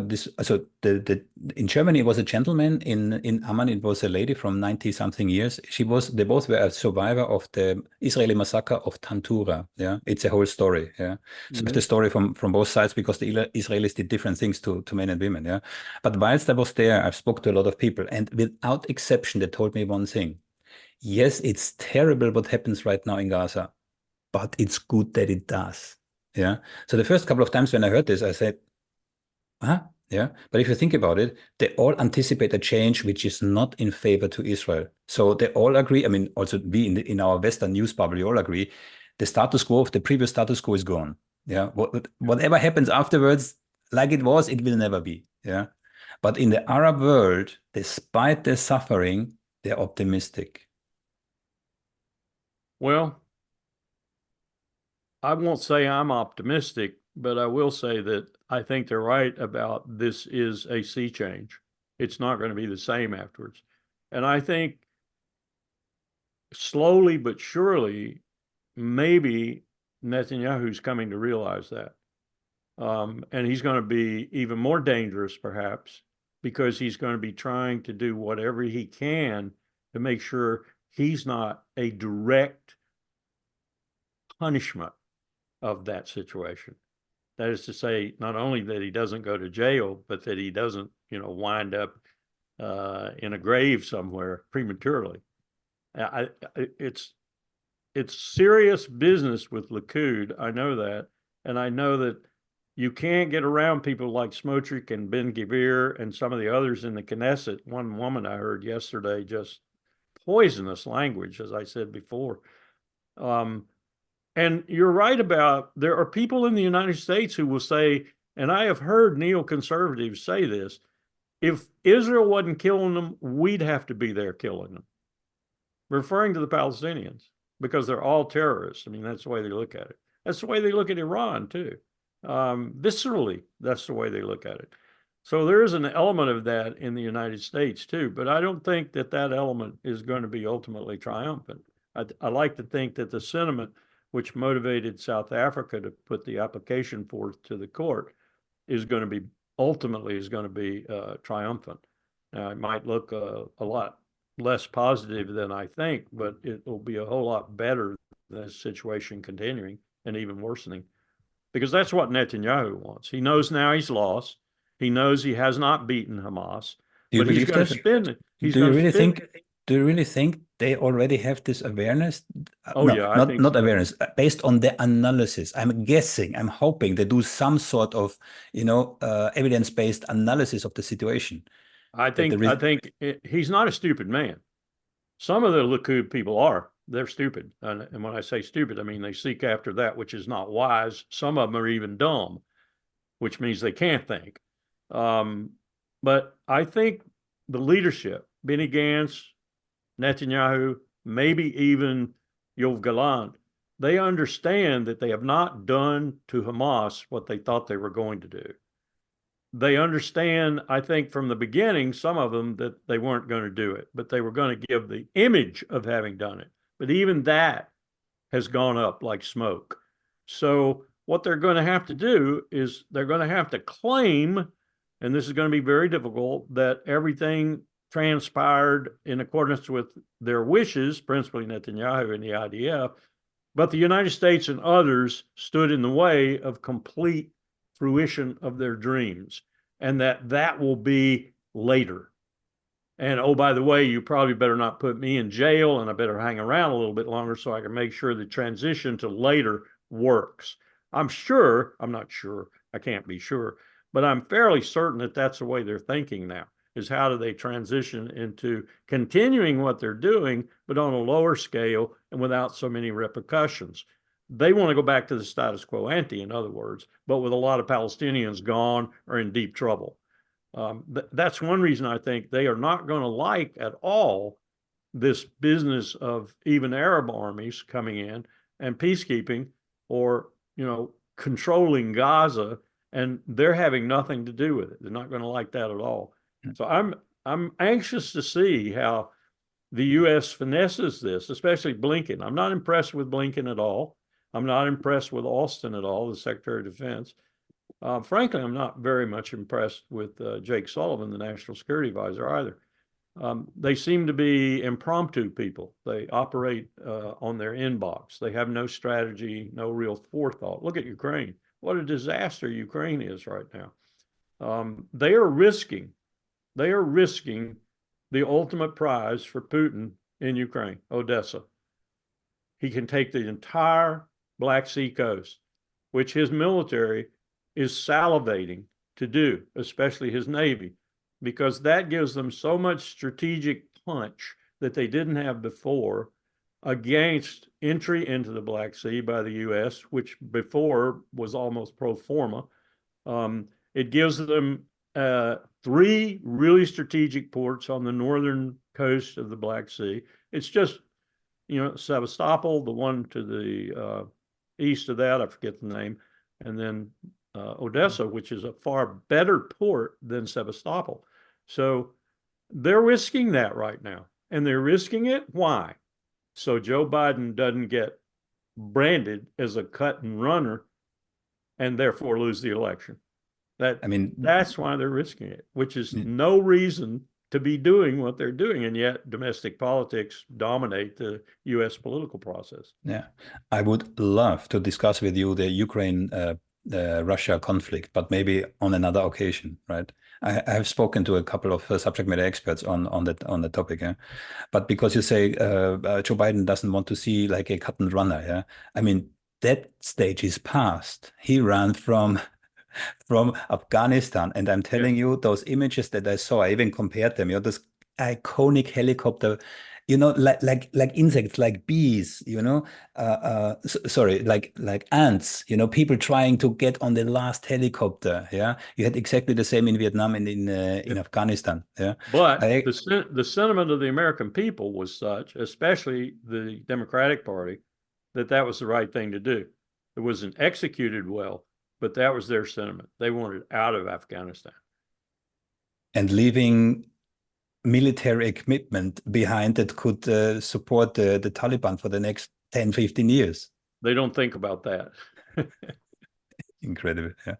In Germany it was a gentleman. In Amman it was a lady from 90 something years. They both were a survivor of the Israeli massacre of Tantura. Yeah, it's a whole story. Yeah, so it's the story from both sides, because the Israelis did different things to men and women. Yeah, but whilst I was there, I've spoke to a lot of people, and without exception, they told me one thing: yes, it's terrible what happens right now in Gaza, but it's good that it does. Yeah. So the first couple of times when I heard this, I said, huh? Yeah. But if you think about it, they all anticipate a change which is not in favor to Israel. So they all agree. I mean, also we in our Western news bubble, we all agree the status quo of the previous status quo is gone. Yeah. Whatever happens afterwards, like it was, it will never be. Yeah. But in the Arab world, despite their suffering, they're optimistic. Well, I won't say I'm optimistic, but I will say that I think they're right about this is a sea change. It's not going to be the same afterwards. And I think slowly but surely, maybe Netanyahu's coming to realize that. And he's going to be even more dangerous, perhaps, because he's going to be trying to do whatever he can to make sure he's not a direct punishment of that situation. That is to say, not only that he doesn't go to jail, but that he doesn't, wind up in a grave somewhere prematurely. It's serious business with Likud. I know that, and I know that you can't get around people like Smotrich and Ben Gvir and some of the others in the Knesset. One woman I heard yesterday, just poisonous language, as I said before. And you're right about, there are people in the United States who will say, and I have heard neoconservatives say this, if Israel wasn't killing them, we'd have to be there killing them, referring to the Palestinians, because they're all terrorists. I mean, that's the way they look at it. That's the way they look at Iran, too. Viscerally, that's the way they look at it. So there is an element of that in the United States, too. But I don't think that element is going to be ultimately triumphant. I like to think that the sentiment which motivated South Africa to put the application forth to the court is going to be triumphant. Now, it might look a lot less positive than I think, but it will be a whole lot better than the situation continuing and even worsening, because that's what Netanyahu wants. He knows now he's lost. He knows he has not beaten Hamas, Do you but he's believe going to that? spin it. Do you really think? Do you really think they already have this awareness? Oh, No, yeah, I think not so. awareness. Based on their analysis, I'm guessing, I'm hoping they do some sort of, evidence-based analysis of the situation. I think he's not a stupid man. Some of the Likud people are. They're stupid. And when I say stupid, I mean they seek after that which is not wise. Some of them are even dumb, which means they can't think. But I think the leadership, Benny Gantz, Netanyahu, maybe even Yoav Gallant, they understand that they have not done to Hamas what they thought they were going to do. They understand, I think, from the beginning, some of them, that they weren't going to do it, but they were going to give the image of having done it. But even that has gone up like smoke. So what they're going to have to do is they're going to have to claim, and this is going to be very difficult, that everything transpired in accordance with their wishes, principally Netanyahu and the IDF, but the United States and others stood in the way of complete fruition of their dreams, and that will be later. And oh, by the way, you probably better not put me in jail, and I better hang around a little bit longer so I can make sure the transition to later works. I'm not sure, I can't be sure, but I'm fairly certain that that's the way they're thinking now, is how do they transition into continuing what they're doing, but on a lower scale and without so many repercussions. They want to go back to the status quo ante, in other words, but with a lot of Palestinians gone or in deep trouble. That's one reason I think they are not going to like at all this business of even Arab armies coming in and peacekeeping, or, controlling Gaza, and they're having nothing to do with it. They're not going to like that at all. So I'm anxious to see how the U.S. finesses this, especially Blinken. I'm not impressed with Blinken at all. I'm not impressed with Austin at all, the Secretary of Defense. Frankly, I'm not very much impressed with Jake Sullivan, the National Security Advisor, either. They seem to be impromptu people. They operate on their inbox. They have no strategy, no real forethought. Look at Ukraine. What a disaster Ukraine is right now. They are risking the ultimate prize for Putin in Ukraine, Odessa. He can take the entire Black Sea coast, which his military is salivating to do, especially his Navy, because that gives them so much strategic punch that they didn't have before against entry into the Black Sea by the U.S., which before was almost pro forma. It gives them 3 really strategic ports on the northern coast of the Black Sea. It's just, Sevastopol, the one to the east of that, I forget the name, and then Odessa, which is a far better port than Sevastopol. So they're risking that right now. And they're risking it. Why? So Joe Biden doesn't get branded as a cut and runner and therefore lose the election. That's why they're risking it, which is no reason to be doing what they're doing. And yet domestic politics dominate the U.S. political process. Yeah, I would love to discuss with you the Ukraine-Russia conflict, but maybe on another occasion, right? I have spoken to a couple of subject matter experts on the topic, yeah. But because you say Joe Biden doesn't want to see like a cut and runner, yeah. I mean, that stage is past. He ran from Afghanistan, and I'm telling you, those images that I saw, I even compared them. This iconic helicopter, like insects, like bees, sorry, like ants, people trying to get on the last helicopter. Yeah, you had exactly the same in Vietnam and in Afghanistan. Yeah, but the sentiment of the American people was such, especially the Democratic Party, that was the right thing to do. It wasn't executed well, but that was their sentiment. They wanted out of Afghanistan. And leaving military equipment behind that could support the Taliban for the next 10, 15 years. They don't think about that. Incredible. Yeah.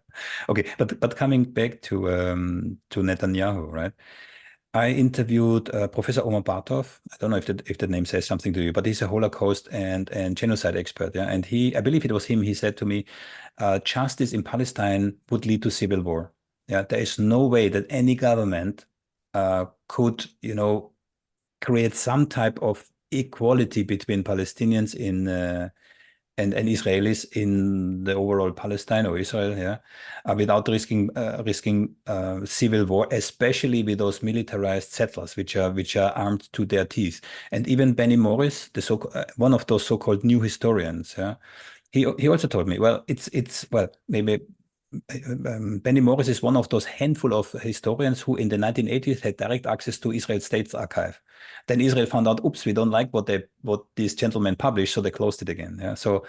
Okay, but coming back to Netanyahu, right? I interviewed Professor Omar Bartov. I don't know if that name says something to you, but he's a Holocaust and genocide expert. Yeah, and I believe it was him. He said to me, justice in Palestine would lead to civil war. Yeah, there is no way that any government could, create some type of equality between Palestinians and Israelis in the overall Palestine or Israel, yeah, without risking civil war, especially with those militarized settlers, which are armed to their teeth. And even Benny Morris, one of those so-called new historians, yeah, he also told me, well, maybe. Benny Morris is one of those handful of historians who in the 1980s had direct access to Israel State's archive. Then Israel found out, oops, we don't like what these gentlemen published, so they closed it again. Yeah, so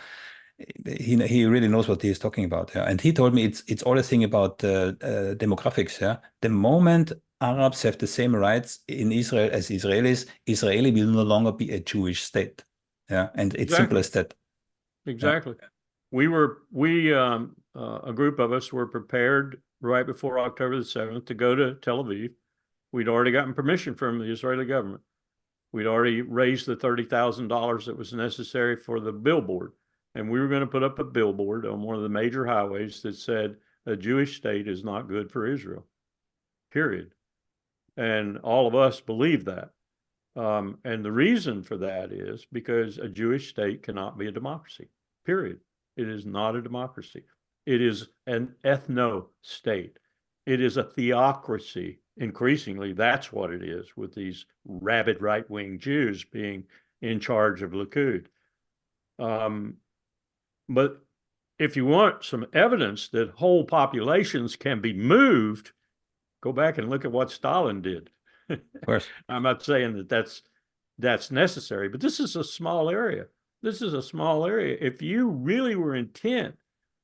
he really knows what he is talking about. Yeah, and he told me it's all a thing about demographics. Yeah, the moment Arabs have the same rights in Israel as Israelis, Israeli will no longer be a Jewish state. Yeah, and it's simple as that. Exactly. Yeah. A group of us were prepared right before October the 7th to go to Tel Aviv. We'd already gotten permission from the Israeli government. We'd already raised the $30,000 that was necessary for the billboard. And we were going to put up a billboard on one of the major highways that said, a Jewish state is not good for Israel, period. And all of us believe that. And the reason for that is because a Jewish state cannot be a democracy, period. It is not a democracy. It is an ethno-state. It is a theocracy. Increasingly, that's what it is, with these rabid right-wing Jews being in charge of Likud. But if you want some evidence that whole populations can be moved, go back and look at what Stalin did. Of course. I'm not saying that's necessary, but this is a small area. This is a small area. If you really were intent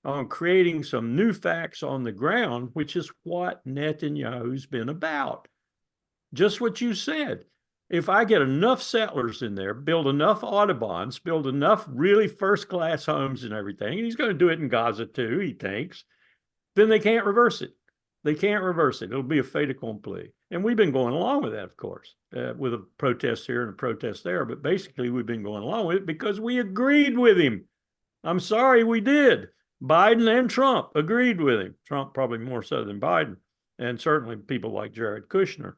on creating some new facts on the ground, which is what Netanyahu's been about, just what you said. If I get enough settlers in there, build enough Autobahns, build enough really first-class homes and everything, and he's going to do it in Gaza too, he thinks, then they can't reverse it. They can't reverse it. It'll be a fait accompli. And we've been going along with that, of course, with a protest here and a protest there. But basically, we've been going along with it because we agreed with him. I'm sorry, we did. Biden and Trump agreed with him. Trump probably more so than Biden, and certainly people like Jared Kushner.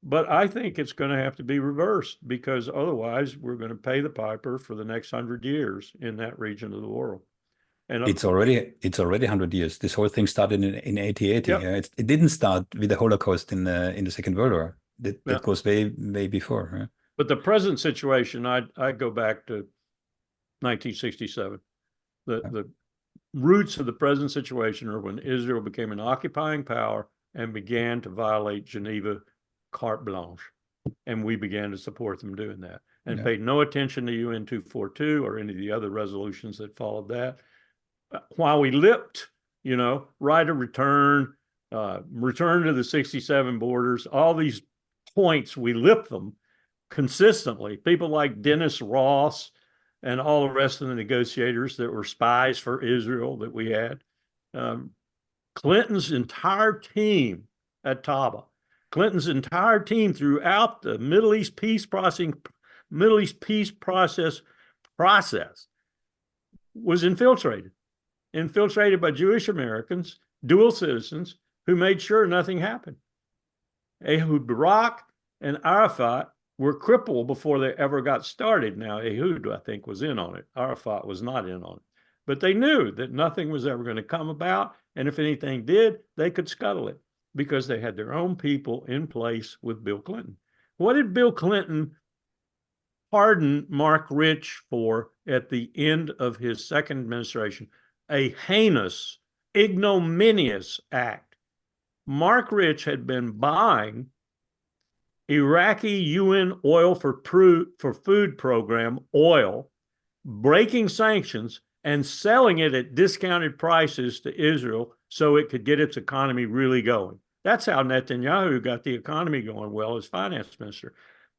But I think it's going to have to be reversed, because otherwise we're going to pay the piper for the next 100 years in that region of the world. And it's already 100 years. This whole thing started in 1880. Yep. Yeah? It didn't start with the Holocaust in the Second World War. That goes way before. Yeah? But the present situation, I go back to 1967. The roots of the present situation are when Israel became an occupying power and began to violate Geneva carte blanche, and we began to support them doing that, and paid no attention to UN 242 or any of the other resolutions that followed that. While we lipped, right of return, return to the 67 borders, all these points, we lipped them consistently. People like Dennis Ross and all the rest of the negotiators that were spies for Israel that we had. Clinton's entire team at Taba, Clinton's entire team throughout the Middle East peace process was infiltrated by Jewish Americans, dual citizens, who made sure nothing happened. Ehud Barak and Arafat were crippled before they ever got started. Now, Ehud, I think, was in on it. Arafat was not in on it. But they knew that nothing was ever going to come about, and if anything did, they could scuttle it, because they had their own people in place with Bill Clinton. What did Bill Clinton pardon Mark Rich for at the end of his second administration? A heinous, ignominious act. Mark Rich had been buying Iraqi UN oil for food program oil, breaking sanctions, and selling it at discounted prices to Israel so it could get its economy really going. That's how Netanyahu got the economy going well as finance minister.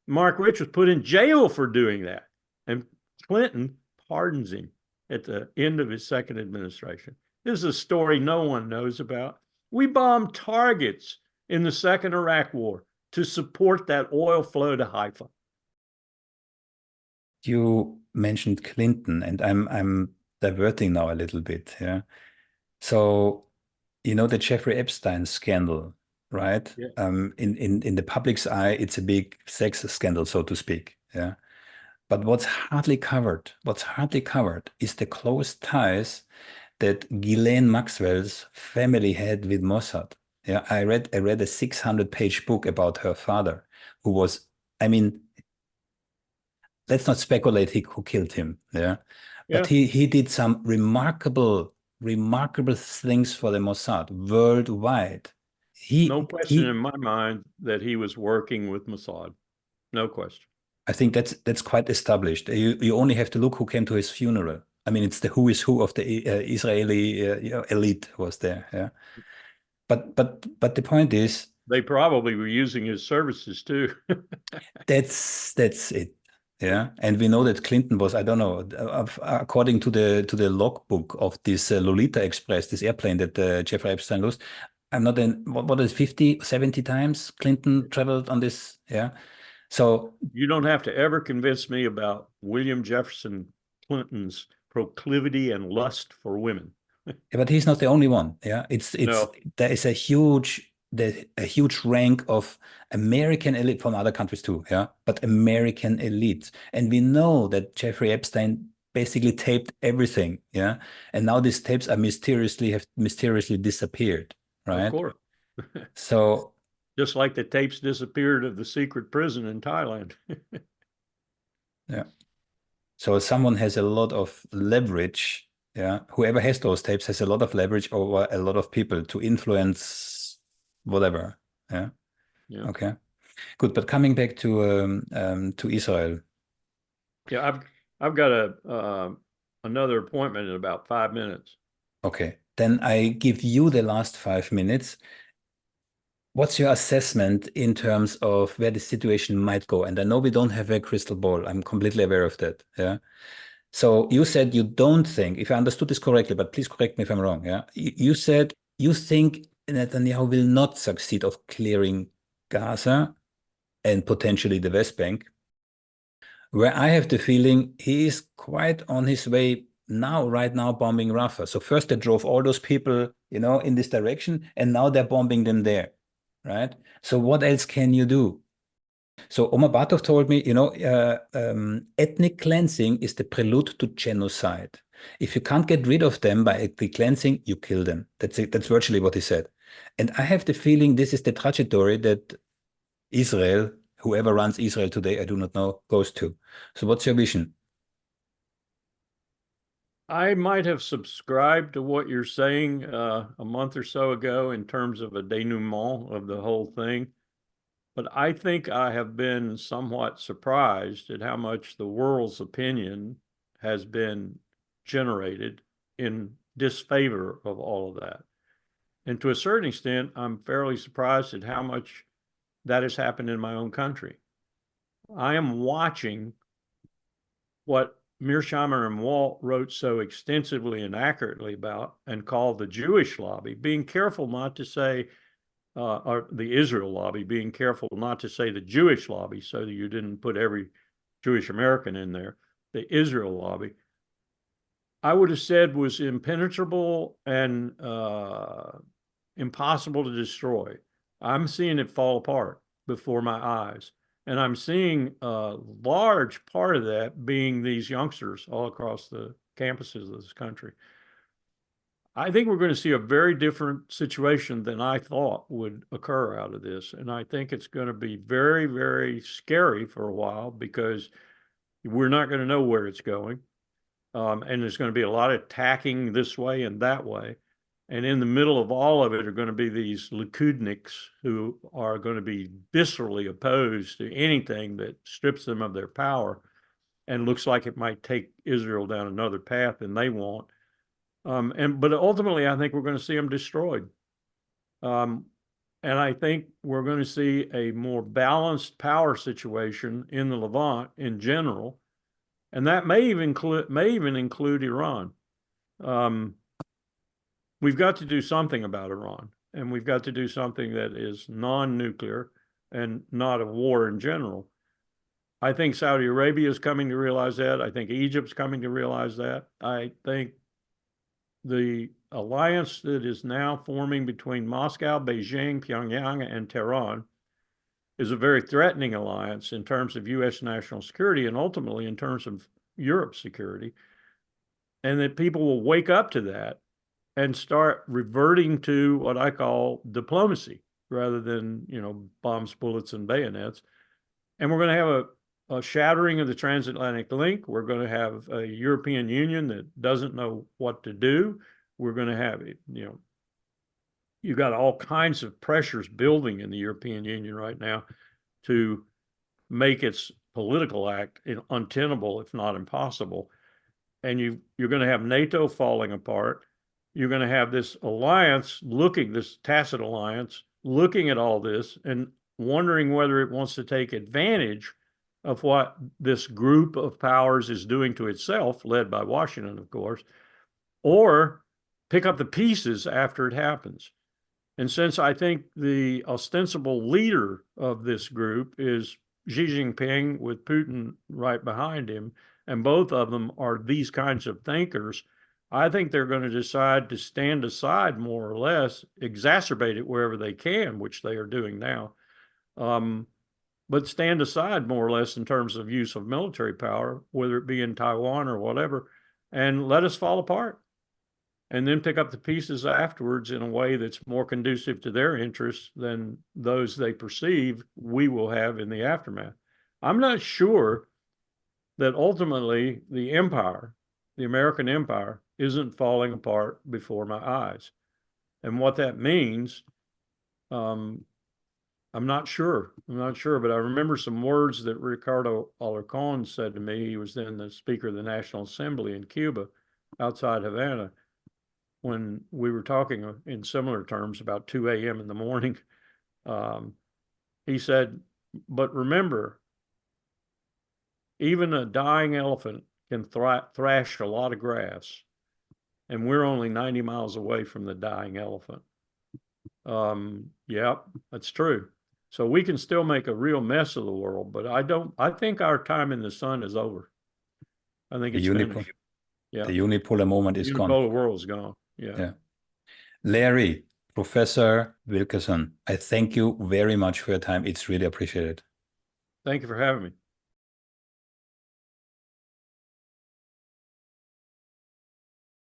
Mark Rich was put in jail for doing that, and Clinton pardons him at the end of his second administration. This is a story no one knows about. We bombed targets in the second Iraq war to support that oil flow to Haifa. You mentioned Clinton, and I'm diverting now a little bit. Yeah. So, the Jeffrey Epstein scandal, right? Yeah. In the public's eye, it's a big sex scandal, so to speak. Yeah. But what's hardly covered is the close ties that Ghislaine Maxwell's family had with Mossad. Yeah, I read a 600-page book about her father, who was, let's not speculate who killed him. Yeah. But he did some remarkable things for the Mossad worldwide. No question in my mind that he was working with Mossad. No question. I think that's quite established. You only have to look who came to his funeral. It's the who is who of the Israeli elite was there. Yeah. But the point is, they probably were using his services too. That's it. Yeah, and we know that Clinton was, I don't know, according to the logbook of this Lolita Express, this airplane that Jeffrey Epstein lost. I'm not in, what is 50, 70 times Clinton traveled on this? Yeah. So you don't have to ever convince me about William Jefferson Clinton's proclivity and lust for women. But he's not the only one. Yeah, there is a huge rank of American elite from other countries too. Yeah, but American elites, and we know that Jeffrey Epstein basically taped everything. Yeah, and now these tapes are mysteriously disappeared. Right. Of course. So just like the tapes disappeared of the secret prison in Thailand. Yeah. So someone has a lot of leverage. Yeah, whoever has those tapes has a lot of leverage over a lot of people to influence whatever. Yeah. Okay. Good. But coming back to Israel. Yeah, I've got another appointment in about 5 minutes. Okay. Then I give you the last 5 minutes. What's your assessment in terms of where the situation might go? And I know we don't have a crystal ball. I'm completely aware of that. Yeah. So you said you don't think, if I understood this correctly, but please correct me if I'm wrong. Yeah. You said you think Netanyahu will not succeed of clearing Gaza and potentially the West Bank, where I have the feeling he is quite on his way now, right now, bombing Rafah. So first they drove all those people, in this direction, and now they're bombing them there, right? So what else can you do? So Omar Bartov told me, ethnic cleansing is the prelude to genocide. If you can't get rid of them by ethnic cleansing, you kill them. That's it. That's virtually what he said. And I have the feeling this is the trajectory that Israel, whoever runs Israel today, I do not know, goes to. So what's your vision? I might have subscribed to what you're saying a month or so ago in terms of a denouement of the whole thing. But I think I have been somewhat surprised at how much the world's opinion has been generated in disfavor of all of that. And to a certain extent, I'm fairly surprised at how much that has happened in my own country. I am watching what Mearsheimer and Walt wrote so extensively and accurately about and called the Jewish lobby, being careful not to say, or the Israel lobby, being careful not to say the Jewish lobby so that you didn't put every Jewish American in there, the Israel lobby, I would have said was impenetrable and impossible to destroy. I'm seeing it fall apart before my eyes. And I'm seeing a large part of that being these youngsters all across the campuses of this country. I think we're going to see a very different situation than I thought would occur out of this. And I think it's going to be very, very scary for a while because we're not going to know where it's going. And there's going to be a lot of tacking this way and that way. And in the middle of all of it are going to be these Likudniks who are going to be viscerally opposed to anything that strips them of their power and looks like it might take Israel down another path than they want. But ultimately, I think we're going to see them destroyed. And I think we're going to see a more balanced power situation in the Levant in general, and that may even include Iran. We've got to do something about Iran, and we've got to do something that is non-nuclear and not a war in general. I think Saudi Arabia is coming to realize that. I think Egypt's coming to realize that. I think the alliance that is now forming between Moscow, Beijing, Pyongyang, and Tehran is a very threatening alliance in terms of U.S. national security and ultimately in terms of Europe's security. And that people will wake up to that and start reverting to what I call diplomacy rather than, bombs, bullets, and bayonets. And we're going to have a shattering of the transatlantic link. We're going to have a European Union that doesn't know what to do. We're going to have, you've got all kinds of pressures building in the European Union right now to make its political act untenable, if not impossible. And you're going to have NATO falling apart. You're going to have this alliance this tacit alliance, looking at all this and wondering whether it wants to take advantage of what this group of powers is doing to itself, led by Washington, of course, or pick up the pieces after it happens. And since I think the ostensible leader of this group is Xi Jinping with Putin right behind him, and both of them are these kinds of thinkers, I think they're going to decide to stand aside more or less, exacerbate it wherever they can, which they are doing now, but stand aside more or less in terms of use of military power, whether it be in Taiwan or whatever, and let us fall apart. And then pick up the pieces afterwards in a way that's more conducive to their interests than those they perceive we will have in the aftermath. I'm not sure that ultimately the empire, the American empire, isn't falling apart before my eyes. And what that means, I'm not sure. I'm not sure, but I remember some words that Ricardo Alarcón said to me. He was then the Speaker of the National Assembly in Cuba, outside Havana, when we were talking in similar terms about 2 a.m. in the morning. He said, but remember, even a dying elephant can thrash a lot of grass, and we're only 90 miles away from the dying elephant. Yeah, that's true. So we can still make a real mess of the world, but I think our time in the sun is over. I think it's finished. Yeah. The unipolar moment is gone. The unipolar world is gone. Yeah. Yeah. Larry, Professor Wilkerson, I thank you very much for your time. It's really appreciated. Thank you for having me.